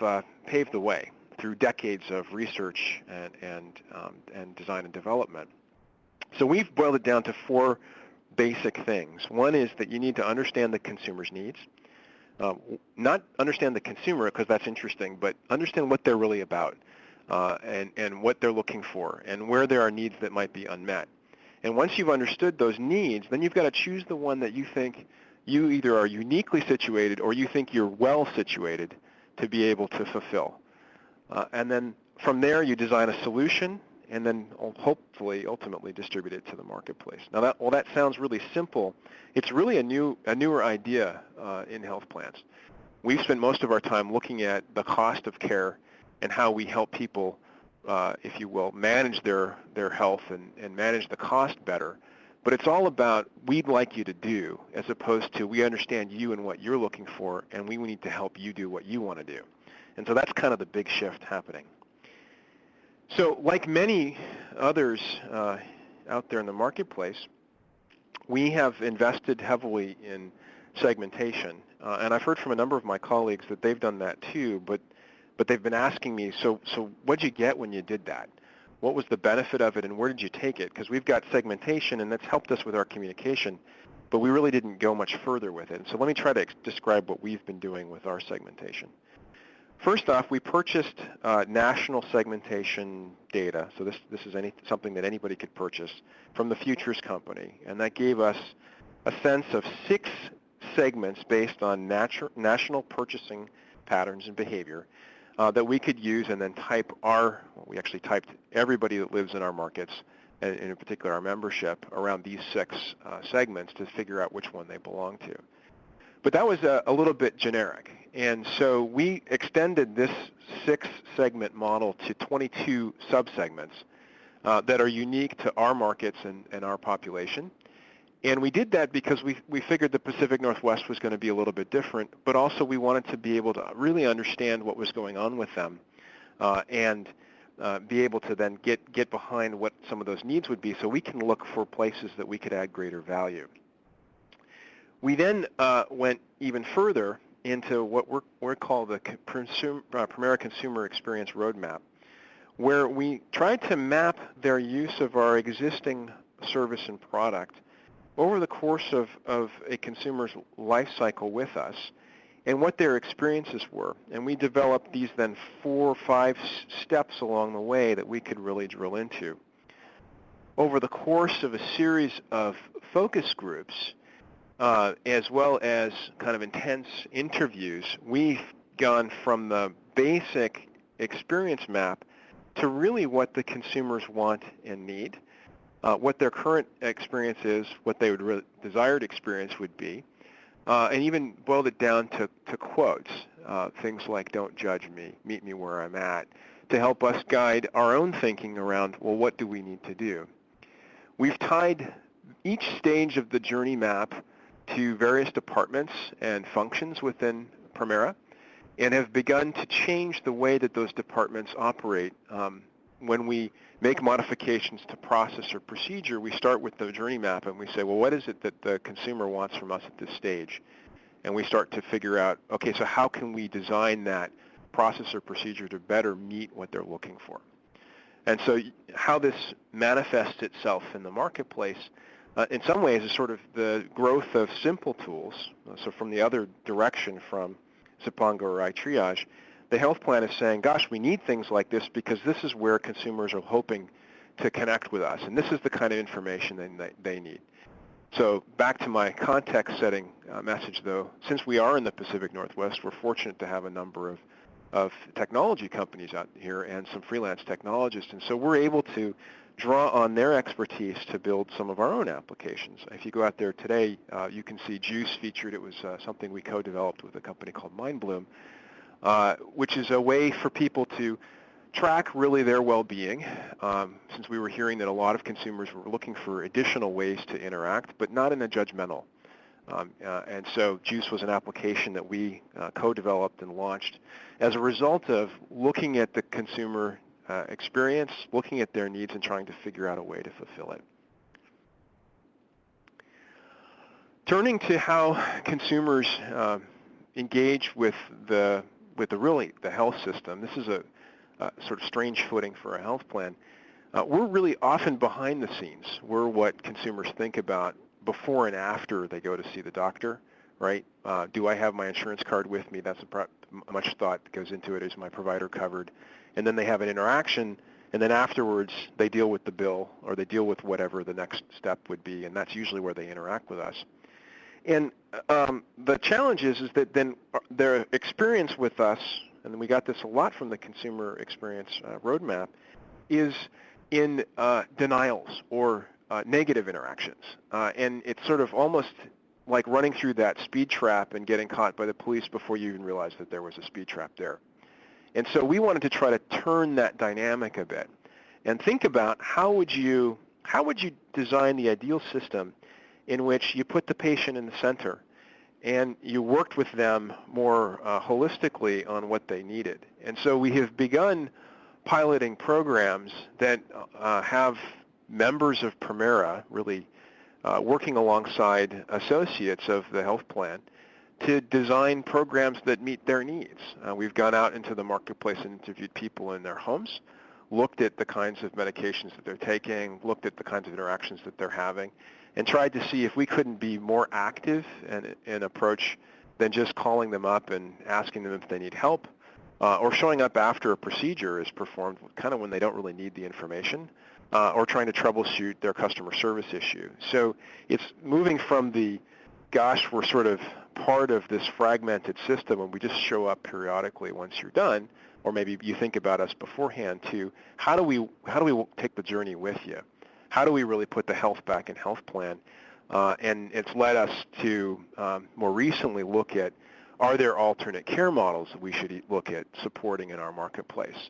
paved the way through decades of research and design and development. So we've boiled it down to 4 basic things. One is that you need to understand the consumer's needs. Not understand the consumer, because that's interesting, but understand what they're really about. And what they're looking for, and where there are needs that might be unmet. And once you've understood those needs, then you've got to choose the one that you think you either are uniquely situated or you think you're well situated to be able to fulfill. And then from there, you design a solution, and then hopefully, ultimately, distribute it to the marketplace. Now, that sounds really simple. It's really a newer idea in health plans. We've spent most of our time looking at the cost of care and how we help people, if you will, manage their health and manage the cost better. But it's all about we'd like you to do, as opposed to we understand you and what you're looking for, and we need to help you do what you want to do. And so that's kind of the big shift happening. So like many others out there in the marketplace, we have invested heavily in segmentation. And I've heard from a number of my colleagues that they've done that too, but they've been asking me, so what did you get when you did that? What was the benefit of it, and where did you take it? Because we've got segmentation, and that's helped us with our communication, but we really didn't go much further with it. And so let me try to describe what we've been doing with our segmentation. First off, we purchased national segmentation data. So this is something that anybody could purchase from the Futures Company, and that gave us a sense of 6 segments based on national purchasing patterns and behavior that we could use and then we actually typed everybody that lives in our markets, and in particular our membership, around these 6 segments to figure out which one they belong to. But that was a little bit generic, and so we extended this 6-segment model to 22 subsegments that are unique to our markets and our population. And we did that because we figured the Pacific Northwest was going to be a little bit different, but also we wanted to be able to really understand what was going on with them and be able to then get behind what some of those needs would be so we can look for places that we could add greater value. We then went even further into what we call the Premera Consumer Experience Roadmap, where we tried to map their use of our existing service and product over the course of a consumer's life cycle with us and what their experiences were. And we developed these then 4 or 5 steps along the way that we could really drill into. Over the course of a series of focus groups, as well as kind of intense interviews, we've gone from the basic experience map to really what the consumers want and need, what their current experience is, what they would desired experience would be, and even boiled it down to quotes, things like "don't judge me, meet me where I'm at," to help us guide our own thinking around, well, what do we need to do? We've tied each stage of the journey map to various departments and functions within Premera and have begun to change the way that those departments operate. When we make modifications to process or procedure, we start with the journey map and we say, well, what is it that the consumer wants from us at this stage? and we start to figure out, okay, so how can we design that process or procedure to better meet what they're looking for? And so how this manifests itself in the marketplace, in some ways, is sort of the growth of simple tools. So from the other direction, from Zipango or iTriage, the health plan is saying, gosh, we need things like this because this is where consumers are hoping to connect with us, and this is the kind of information they need. So back to my context setting message, though, since we are in the Pacific Northwest, we're fortunate to have a number of technology companies out here and some freelance technologists, and so we're able to draw on their expertise to build some of our own applications. If you go out there today, you can see Juice featured. It was something we co-developed with a company called MindBloom, which is a way for people to track really their well-being, since we were hearing that a lot of consumers were looking for additional ways to interact, but not in a judgmental. And so Juice was an application that we co-developed and launched as a result of looking at the consumer experience, looking at their needs, and trying to figure out a way to fulfill it. Turning to how consumers engage with the health system, this is a sort of strange footing for a health plan. We're really often behind the scenes. We're what consumers think about before and after they go to see the doctor, right? Do I have my insurance card with me? That's much thought that goes into it. Is my provider covered? And then they have an interaction, and then afterwards they deal with the bill, or they deal with whatever the next step would be, and that's usually where they interact with us. And the challenge is that then their experience with us, and we got this a lot from the consumer experience roadmap, is in denials or negative interactions. And it's sort of almost like running through that speed trap and getting caught by the police before you even realized that there was a speed trap there. And so we wanted to try to turn that dynamic a bit and think about how would you design the ideal system in which you put the patient in the center and you worked with them more holistically on what they needed. And so we have begun piloting programs that have members of Premera really working alongside associates of the health plan to design programs that meet their needs. We've gone out into the marketplace and interviewed people in their homes, looked at the kinds of medications that they're taking, looked at the kinds of interactions that they're having, and tried to see if we couldn't be more active in approach than just calling them up and asking them if they need help, or showing up after a procedure is performed kind of when they don't really need the information, or trying to troubleshoot their customer service issue. So it's moving from the, gosh, we're sort of part of this fragmented system and we just show up periodically once you're done, or maybe you think about us beforehand, to how do we take the journey with you? How do we really put the health back in health plan? And it's led us to more recently look at, are there alternate care models that we should look at supporting in our marketplace?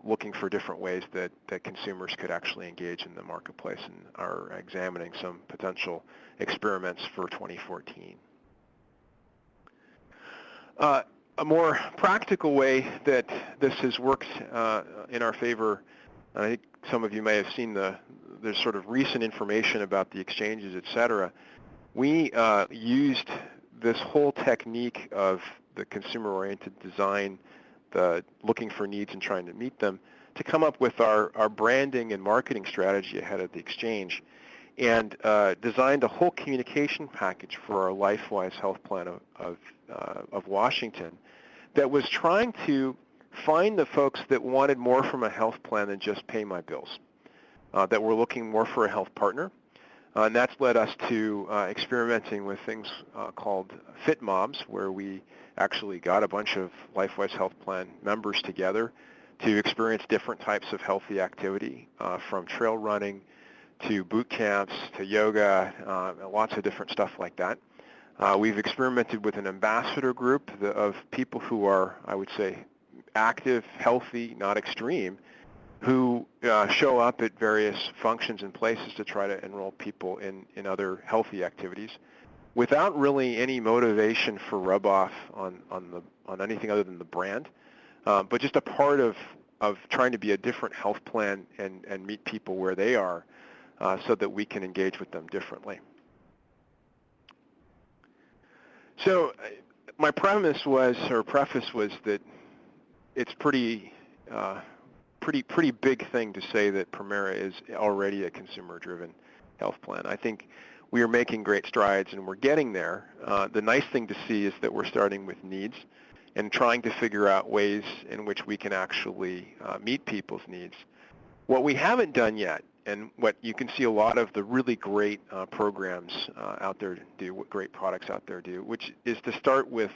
Looking for different ways that consumers could actually engage in the marketplace, and are examining some potential experiments for 2014. A more practical way that this has worked in our favor, I think some of you may have seen there's sort of recent information about the exchanges, et cetera. We used this whole technique of the consumer-oriented design, the looking for needs and trying to meet them, to come up with our branding and marketing strategy ahead of the exchange, and designed a whole communication package for our LifeWise Health Plan of Washington that was trying to find the folks that wanted more from a health plan than just pay my bills, that were looking more for a health partner. And that's led us to experimenting with things called Fit Mobs, where we actually got a bunch of LifeWise Health Plan members together to experience different types of healthy activity, from trail running to boot camps to yoga, lots of different stuff like that. We've experimented with an ambassador group of people who are, I would say, active, healthy, not extreme, who show up at various functions and places to try to enroll people in other healthy activities, without really any motivation for rub-off on anything other than the brand, but just a part of trying to be a different health plan and meet people where they are, so that we can engage with them differently. So my preface was that it's pretty big thing to say that Premera is already a consumer-driven health plan. I think we are making great strides and we're getting there. The nice thing to see is that we're starting with needs and trying to figure out ways in which we can actually meet people's needs. What we haven't done yet, and what you can see a lot of the really great programs out there do, what great products out there do, which is to start with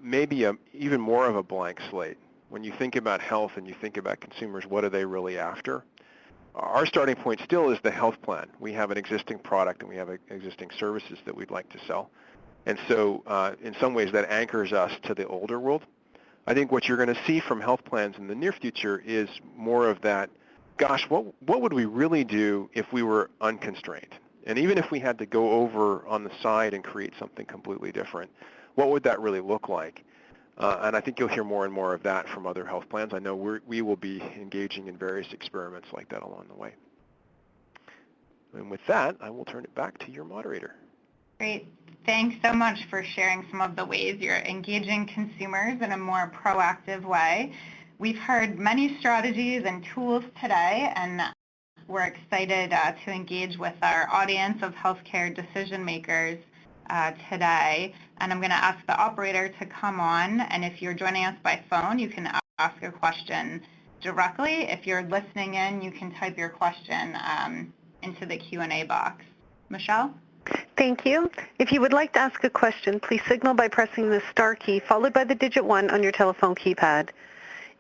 maybe even more of a blank slate. When you think about health and you think about consumers, what are they really after? Our starting point still is the health plan. We have an existing product and we have existing services that we'd like to sell. And so in some ways that anchors us to the older world. I think what you're going to see from health plans in the near future is more of that, gosh, what would we really do if we were unconstrained? And even if we had to go over on the side and create something completely different, what would that really look like? And I think you'll hear more and more of that from other health plans. I know we will be engaging in various experiments like that along the way. And with that, I will turn it back to your moderator. Great. Thanks so much for sharing some of the ways you're engaging consumers in a more proactive way. We've heard many strategies and tools today, and we're excited to engage with our audience of healthcare decision makers today. And I'm going to ask the operator to come on, and if you're joining us by phone, you can ask a question directly. If you're listening in, you can type your question into the Q&A box. Michelle? Thank you. If you would like to ask a question, please signal by pressing the star key followed by the digit 1 on your telephone keypad.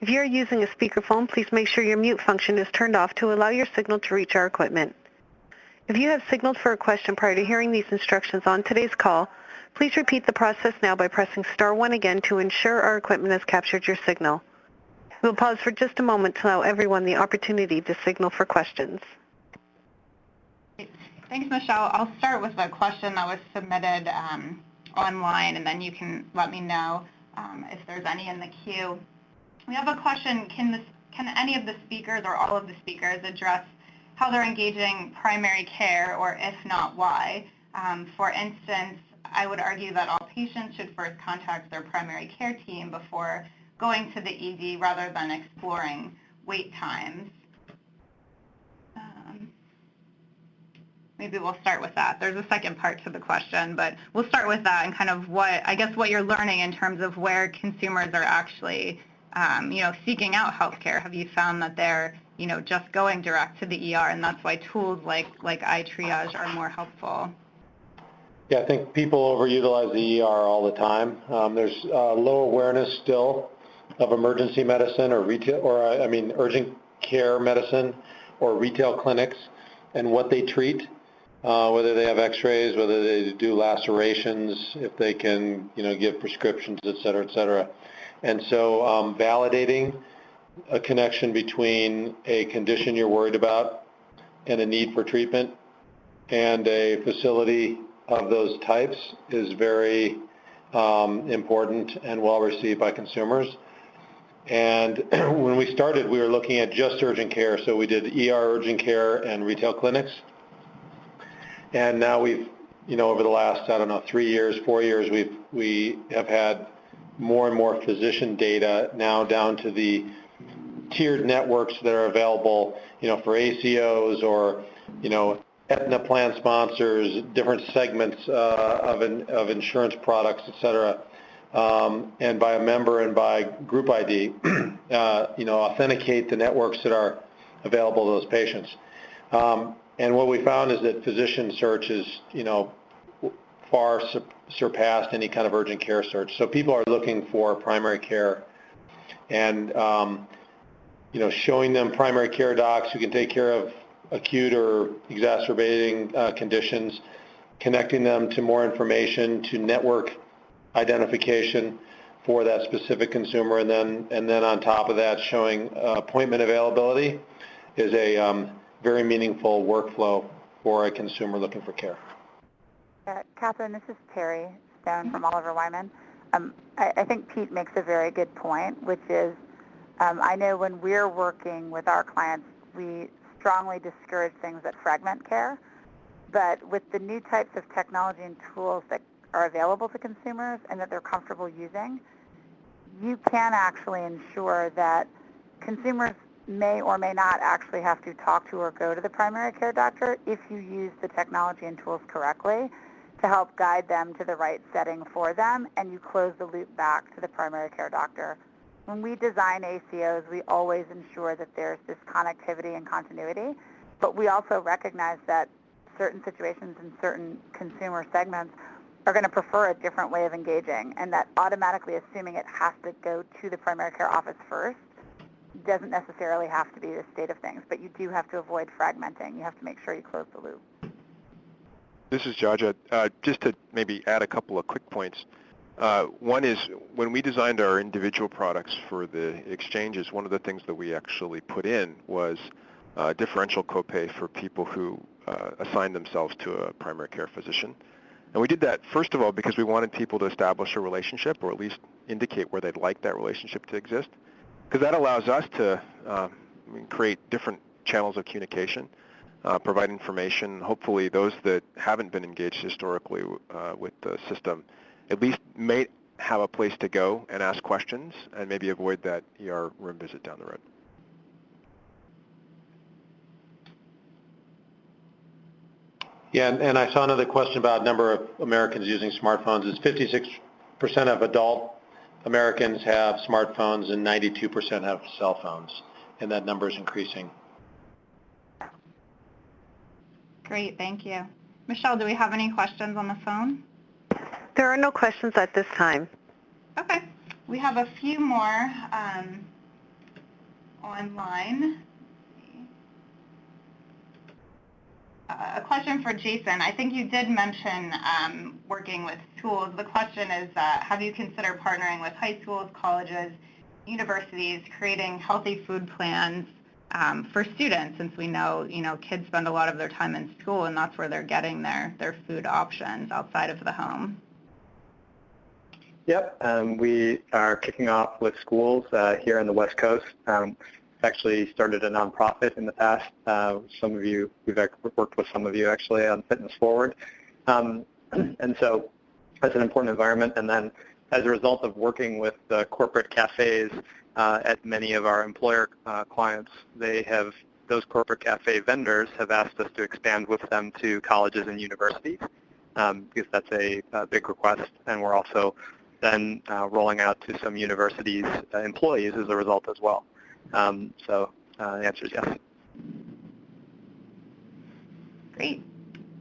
If you are using a speakerphone, please make sure your mute function is turned off to allow your signal to reach our equipment. If you have signaled for a question prior to hearing these instructions on today's call, please repeat the process now by pressing star 1 again to ensure our equipment has captured your signal. We'll pause for just a moment to allow everyone the opportunity to signal for questions. Thanks, Michelle. I'll start with a question that was submitted online, and then you can let me know if there's any in the queue. We have a question, can any of the speakers or all of the speakers address how they're engaging primary care, or if not, why? For instance, I would argue that all patients should first contact their primary care team before going to the ED rather than exploring wait times. Maybe we'll start with that. There's a second part to the question, but we'll start with that and kind of what you're learning in terms of where consumers are actually, seeking out healthcare. Have you found that they're, just going direct to the ER, and that's why tools like iTriage are more helpful? Yeah, I think people overutilize the ER all the time. There's low awareness still of emergency medicine or urgent care medicine or retail clinics and what they treat. Whether they have x-rays, whether they do lacerations, if they can, give prescriptions, et cetera, et cetera. And so validating a connection between a condition you're worried about and a need for treatment and a facility of those types is very important and well received by consumers. And when we started, we were looking at just urgent care. So we did ER urgent care and retail clinics. And now we've, over the last, 3 years, 4 years, we have had more and more physician data now down to the tiered networks that are available, for ACOs or, Aetna plan sponsors, different segments of insurance products, et cetera, and by a member and by group ID, authenticate the networks that are available to those patients. And what we found is that physician search is, far surpassed any kind of urgent care search. So people are looking for primary care and, showing them primary care docs who can take care of acute or exacerbating conditions, connecting them to more information, to network identification for that specific consumer, and then on top of that, showing appointment availability is a very meaningful workflow for a consumer looking for care. Catherine, this is Terry Stone from Oliver Wyman. I think Pete makes a very good point, which is I know when we're working with our clients, we strongly discourage things that fragment care, but with the new types of technology and tools that are available to consumers and that they're comfortable using, you can actually ensure that consumers may or may not actually have to talk to or go to the primary care doctor if you use the technology and tools correctly to help guide them to the right setting for them, and you close the loop back to the primary care doctor. When we design ACOs, we always ensure that there's this connectivity and continuity, but we also recognize that certain situations and certain consumer segments are going to prefer a different way of engaging, and that automatically assuming it has to go to the primary care office first doesn't necessarily have to be the state of things, but you do have to avoid fragmenting. You have to make sure you close the loop. This is Jaja. Just to maybe add a couple of quick points. One is when we designed our individual products for the exchanges, one of the things that we actually put in was differential copay for people who assigned themselves to a primary care physician. And we did that, first of all, because we wanted people to establish a relationship or at least indicate where they'd like that relationship to exist, because that allows us to create different channels of communication, provide information. Hopefully those that haven't been engaged historically with the system at least may have a place to go and ask questions and maybe avoid that ER room visit down the road. Yeah, and I saw another question about number of Americans using smartphones. It's 56% of adult Americans have smartphones and 92% have cell phones, and that number is increasing. Great, thank you. Michelle, do we have any questions on the phone? There are no questions at this time. Okay, we have a few more online. A question for Jason. I think you did mention working with schools. The question is, have you considered partnering with high schools, colleges, universities, creating healthy food plans for students, since we know, kids spend a lot of their time in school and that's where they're getting their food options outside of the home? Yep, we are kicking off with schools here on the West Coast. Actually started a nonprofit in the past. We've worked with some of you actually on Fitness Forward. And so that's an important environment. And then as a result of working with the corporate cafes at many of our employer clients, those corporate cafe vendors have asked us to expand with them to colleges and universities because that's a big request. And we're also then rolling out to some universities' employees as a result as well. So the answer is yes. Great.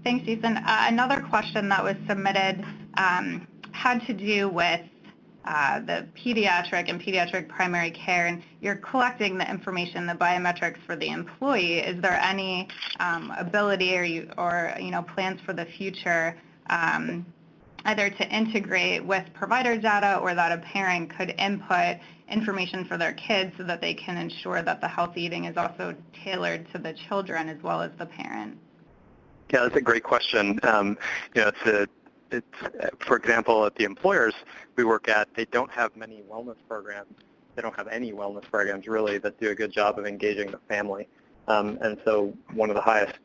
Thanks, Jason. Another question that was submitted had to do with the pediatric primary care, and you're collecting the information, the biometrics for the employee. Is there any ability or plans for the future either to integrate with provider data or that a parent could input information for their kids so that they can ensure that the healthy eating is also tailored to the children as well as the parent? Yeah, that's a great question. It's for example, at the employers we work at, they don't have many wellness programs. They don't have any wellness programs really that do a good job of engaging the family. And so one of the highest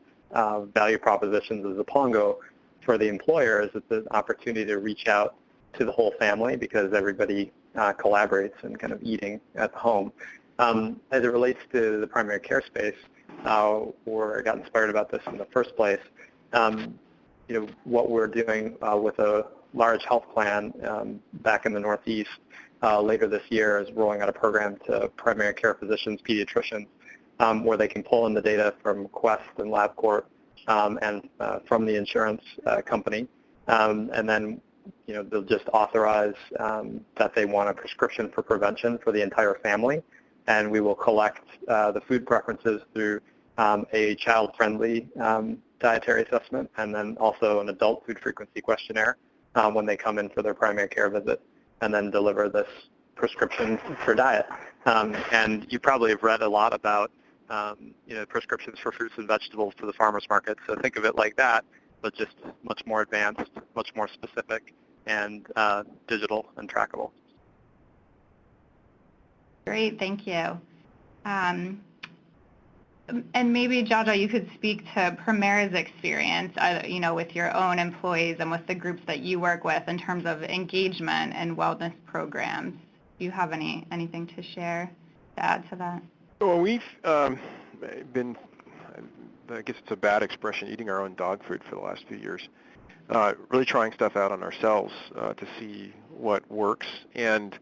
value propositions of Zapongo for the employer is it's an opportunity to reach out to the whole family because everybody collaborates and kind of eating at the home. As it relates to the primary care space, or got inspired about this in the first place, what we're doing with a large health plan back in the Northeast later this year is rolling out a program to primary care physicians, pediatricians, where they can pull in the data from Quest and LabCorp and from the insurance company, and then they'll just authorize that they want a prescription for prevention for the entire family, and we will collect the food preferences through a child-friendly dietary assessment and then also an adult food frequency questionnaire when they come in for their primary care visit, and then deliver this prescription for diet. And you probably have read a lot about prescriptions for fruits and vegetables to the farmers market. So think of it like that, but just much more advanced, much more specific, and digital and trackable. Great, thank you. And maybe, Jaja, you could speak to Premera's experience, with your own employees and with the groups that you work with in terms of engagement and wellness programs. Do you have anything to share to add to that? Well, we've been, I guess it's a bad expression, eating our own dog food for the last few years, really trying stuff out on ourselves to see what works. And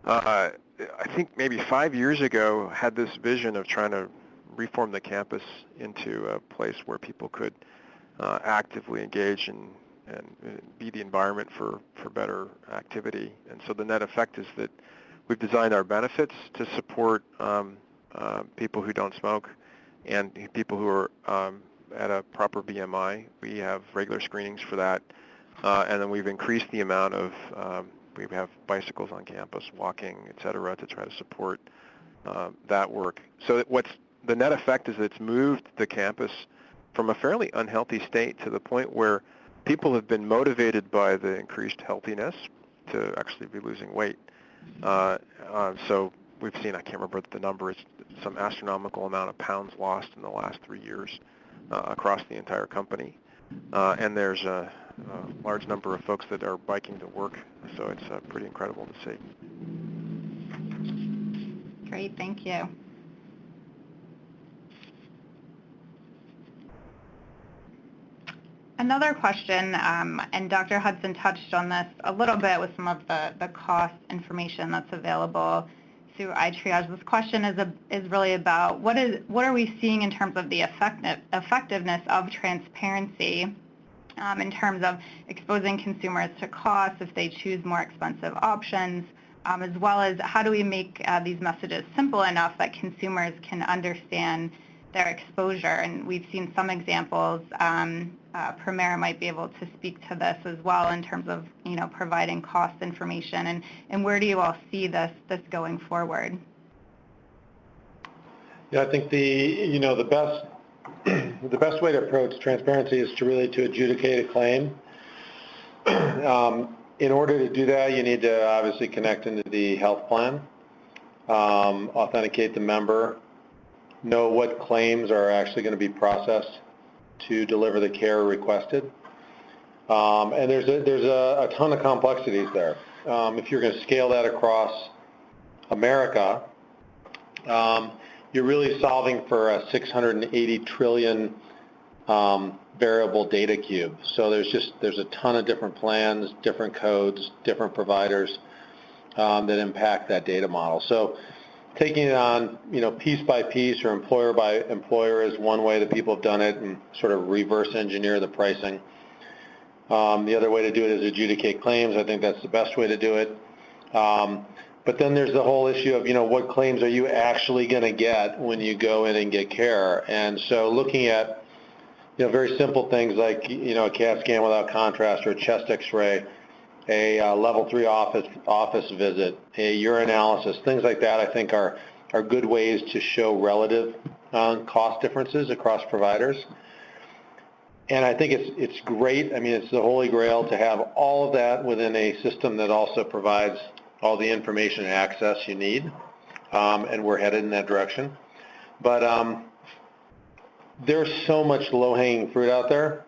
I think maybe 5 years ago had this vision of trying to reform the campus into a place where people could actively engage and be the environment for better activity. And so the net effect is that we've designed our benefits to support people who don't smoke and people who are at a proper BMI. We have regular screenings for that. And then we've increased the amount of, we have bicycles on campus, walking, et cetera, to try to support that work. So the net effect is that it's moved the campus from a fairly unhealthy state to the point where people have been motivated by the increased healthiness to actually be losing weight. So we've seen, I can't remember the number, it's some astronomical amount of pounds lost in the last 3 years across the entire company. And there's a large number of folks that are biking to work, so it's pretty incredible to see. Great, thank you. Another question, and Dr. Hudson touched on this a little bit with some of the cost information that's available through iTriage. This question is really about what are we seeing in terms of the effectiveness of transparency in terms of exposing consumers to costs if they choose more expensive options, as well as how do we make these messages simple enough that consumers can understand their exposure. And we've seen some examples. Premera might be able to speak to this as well in terms of providing cost information. And where do you all see this going forward? Yeah, I think the best way to approach transparency is to adjudicate a claim. In order to do that, you need to obviously connect into the health plan, authenticate the member, know what claims are actually going to be processed to deliver the care requested. And there's a ton of complexities there. If you're going to scale that across America, you're really solving for a 680 trillion variable data cube. So there's a ton of different plans, different codes, different providers that impact that data model. So taking it on, piece by piece or employer by employer is one way that people have done it and sort of reverse engineer the pricing. The other way to do it is adjudicate claims. I think that's the best way to do it. But then there's the whole issue of, what claims are you actually going to get when you go in and get care? And so looking at, very simple things like, a CAT scan without contrast or a chest x-ray, a level 3 office visit, a urinalysis, things like that I think are good ways to show relative cost differences across providers. And I think it's great. I mean, it's the holy grail to have all of that within a system that also provides all the information and access you need, and we're headed in that direction. But there's so much low-hanging fruit out there,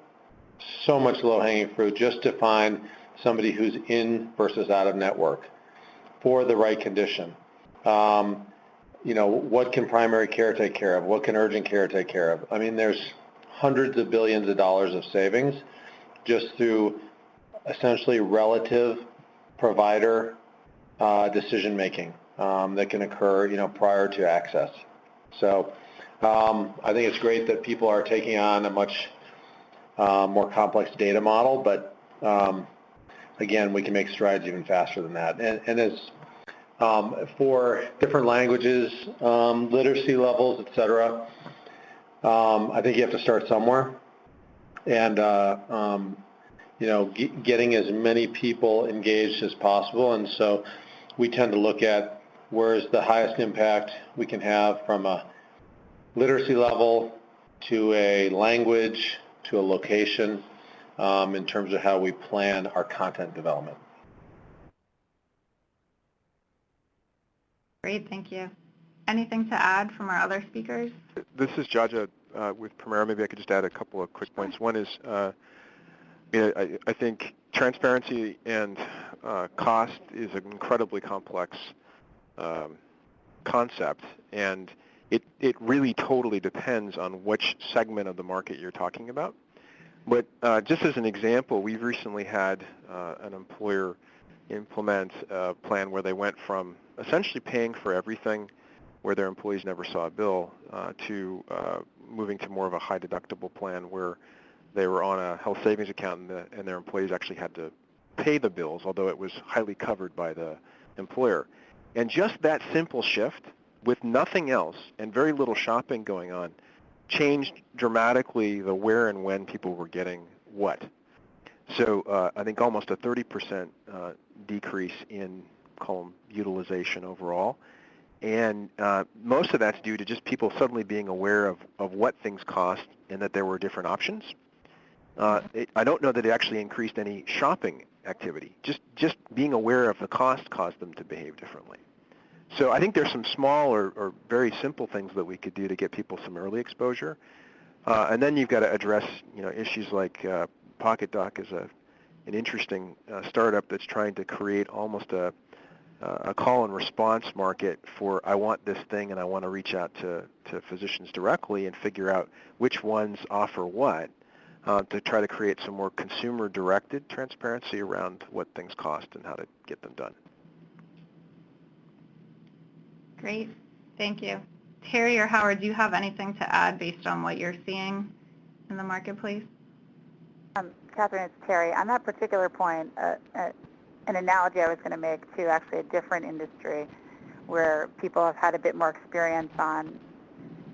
so much low-hanging fruit just to find somebody who's in versus out of network for the right condition. What can primary care take care of? What can urgent care take care of? I mean, there's hundreds of billions of dollars of savings just through essentially relative provider decision making that can occur, prior to access. So I think it's great that people are taking on a much more complex data model, but again, we can make strides even faster than that. And as for different languages, literacy levels, et cetera, I think you have to start somewhere. And, getting as many people engaged as possible. And so we tend to look at where's the highest impact we can have from a literacy level to a language to a location, in terms of how we plan our content development. Great, thank you. Anything to add from our other speakers? this is Jaja with Premera. Maybe I could just add a couple of quick points. One is, I think transparency and cost is an incredibly complex concept, and it really totally depends on which segment of the market you're talking about. But just as an example, we've recently had an employer implement a plan where they went from essentially paying for everything where their employees never saw a bill to moving to more of a high deductible plan where they were on a health savings account and their employees actually had to pay the bills, although it was highly covered by the employer. And just that simple shift with nothing else and very little shopping going on changed dramatically the where and when people were getting what. So I think almost a 30% decrease in, call them, utilization overall. And most of that's due to just people suddenly being aware of what things cost and that there were different options. I don't know that it actually increased any shopping activity. Just being aware of the cost caused them to behave differently. So I think there's some small or very simple things that we could do to get people some early exposure. And then you've got to address issues like PocketDoc is an interesting startup that's trying to create almost a call and response market for I want this thing and I want to reach out to physicians directly and figure out which ones offer what to try to create some more consumer-directed transparency around what things cost and how to get them done. Great. Thank you. Terry or Howard, do you have anything to add based on what you're seeing in the marketplace? Catherine, it's Terry. On that particular point, an analogy I was going to make to actually a different industry where people have had a bit more experience on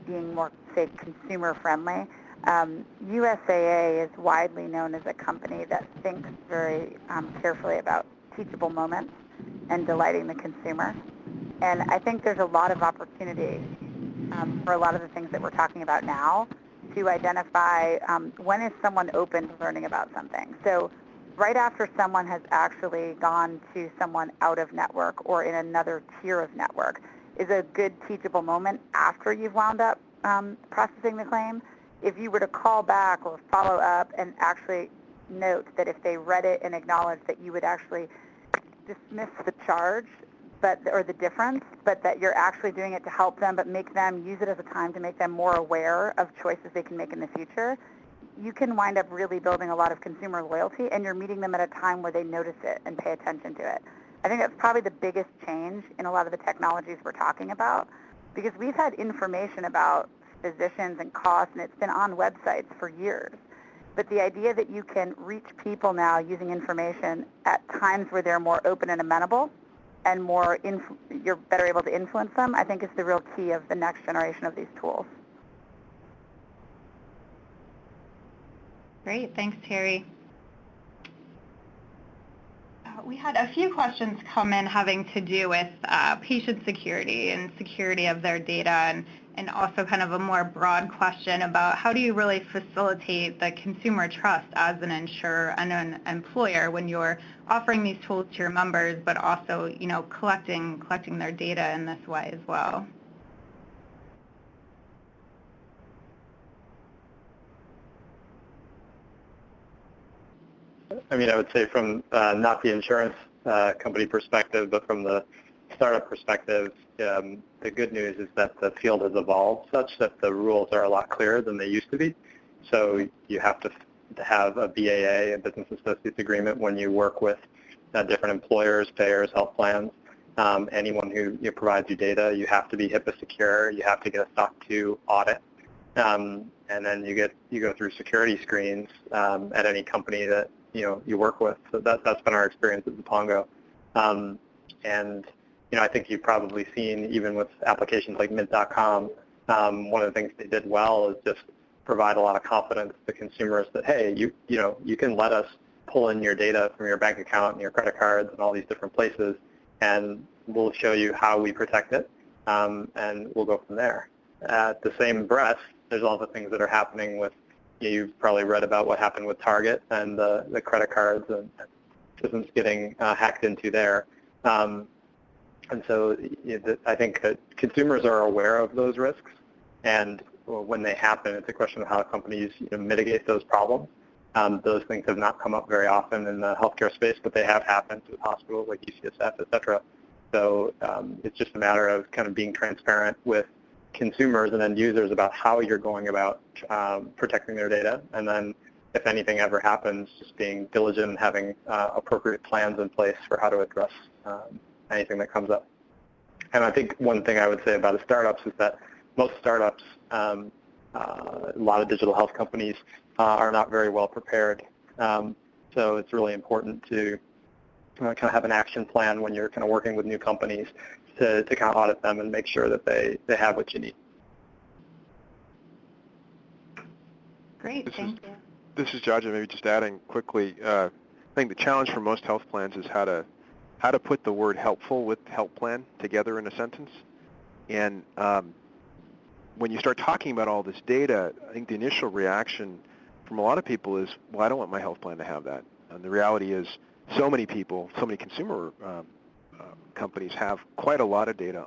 being more, say, consumer-friendly. USAA is widely known as a company that thinks very carefully about teachable moments and delighting the consumer. And I think there's a lot of opportunity for a lot of the things that we're talking about now to identify when is someone open to learning about something. So right after someone has actually gone to someone out of network or in another tier of network is a good teachable moment after you've wound up processing the claim. If you were to call back or follow up and actually note that if they read it and acknowledge that you would actually dismiss the charge or the difference, but that you're actually doing it to help them, but make them use it as a time to make them more aware of choices they can make in the future, you can wind up really building a lot of consumer loyalty, and you're meeting them at a time where they notice it and pay attention to it. I think that's probably the biggest change in a lot of the technologies we're talking about, because we've had information about physicians and costs, and it's been on websites for years. But the idea that you can reach people now using information at times where they're more open and amenable, and you're better able to influence them, I think is the real key of the next generation of these tools. Great, thanks, Terry. We had a few questions come in having to do with patient security and security of their data, and also kind of a more broad question about how do you really facilitate the consumer trust as an insurer and an employer when you're offering these tools to your members, but also, collecting their data in this way as well. I mean, I would say from not the insurance company perspective, but from the startup perspective, the good news is that the field has evolved such that the rules are a lot clearer than they used to be. So you have to have a BAA, a business associates agreement, when you work with different employers, payers, health plans. Anyone who provides you data, you have to be HIPAA secure. You have to get a SOC 2 audit. And then you go through security screens at any company that you work with. So that's been our experience at Zapongo. And I think you've probably seen, even with applications like Mint.com, one of the things they did well is just provide a lot of confidence to consumers that, hey, you can let us pull in your data from your bank account and your credit cards and all these different places, and we'll show you how we protect it, and we'll go from there. At the same breath, there's all the things that are happening with, you've probably read about what happened with Target and the credit cards and systems getting hacked into there. And so I think that consumers are aware of those risks, and when they happen, it's a question of how companies mitigate those problems. Those things have not come up very often in the healthcare space, but they have happened with hospitals like UCSF, et cetera. So it's just a matter of kind of being transparent with consumers and end users about how you're going about protecting their data. And then if anything ever happens, just being diligent and having appropriate plans in place for how to address anything that comes up. And I think one thing I would say about the startups is that most startups, a lot of digital health companies are not very well prepared. So it's really important to kind of have an action plan when you're kind of working with new companies to kind of audit them and make sure that they have what you need. Great, thank you. This is Jaja, maybe just adding quickly. I think the challenge for most health plans is how to put the word helpful with health plan together in a sentence. And when you start talking about all this data, I think the initial reaction from a lot of people is, well, I don't want my health plan to have that. And the reality is so many people, so many consumer companies have quite a lot of data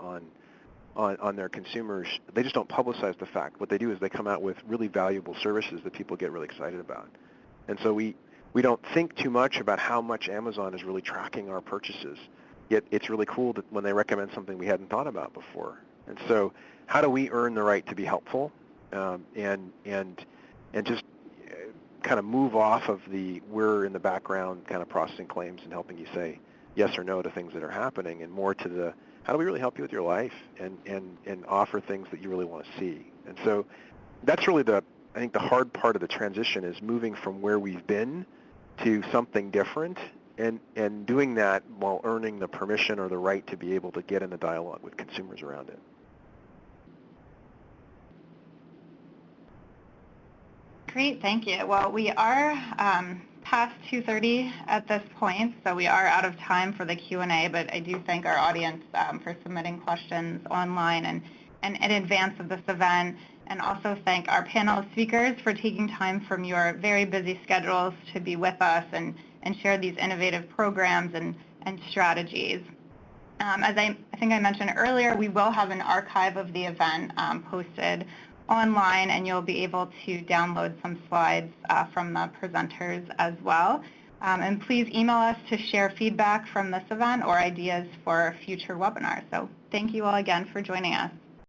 on their consumers. They just don't publicize the fact. What they do is they come out with really valuable services that people get really excited about. And so we don't think too much about how much Amazon is really tracking our purchases. Yet it's really cool that when they recommend something we hadn't thought about before. And so how do we earn the right to be helpful and just kind of move off of the we're in the background kind of processing claims and helping you say yes or no to things that are happening, and more to the how do we really help you with your life and offer things that you really want to see. And so that's really I think the hard part of the transition is moving from where we've been to something different and doing that while earning the permission or the right to be able to get in the dialogue with consumers around it. Great, thank you. Well, we are past 2:30 at this point, so we are out of time for the Q&A, but I do thank our audience for submitting questions online and in advance of this event, and also thank our panel of speakers for taking time from your very busy schedules to be with us and share these innovative programs and strategies. As I think I mentioned earlier, we will have an archive of the event posted online, and you'll be able to download some slides from the presenters as well. And please email us to share feedback from this event or ideas for future webinars. So thank you all again for joining us.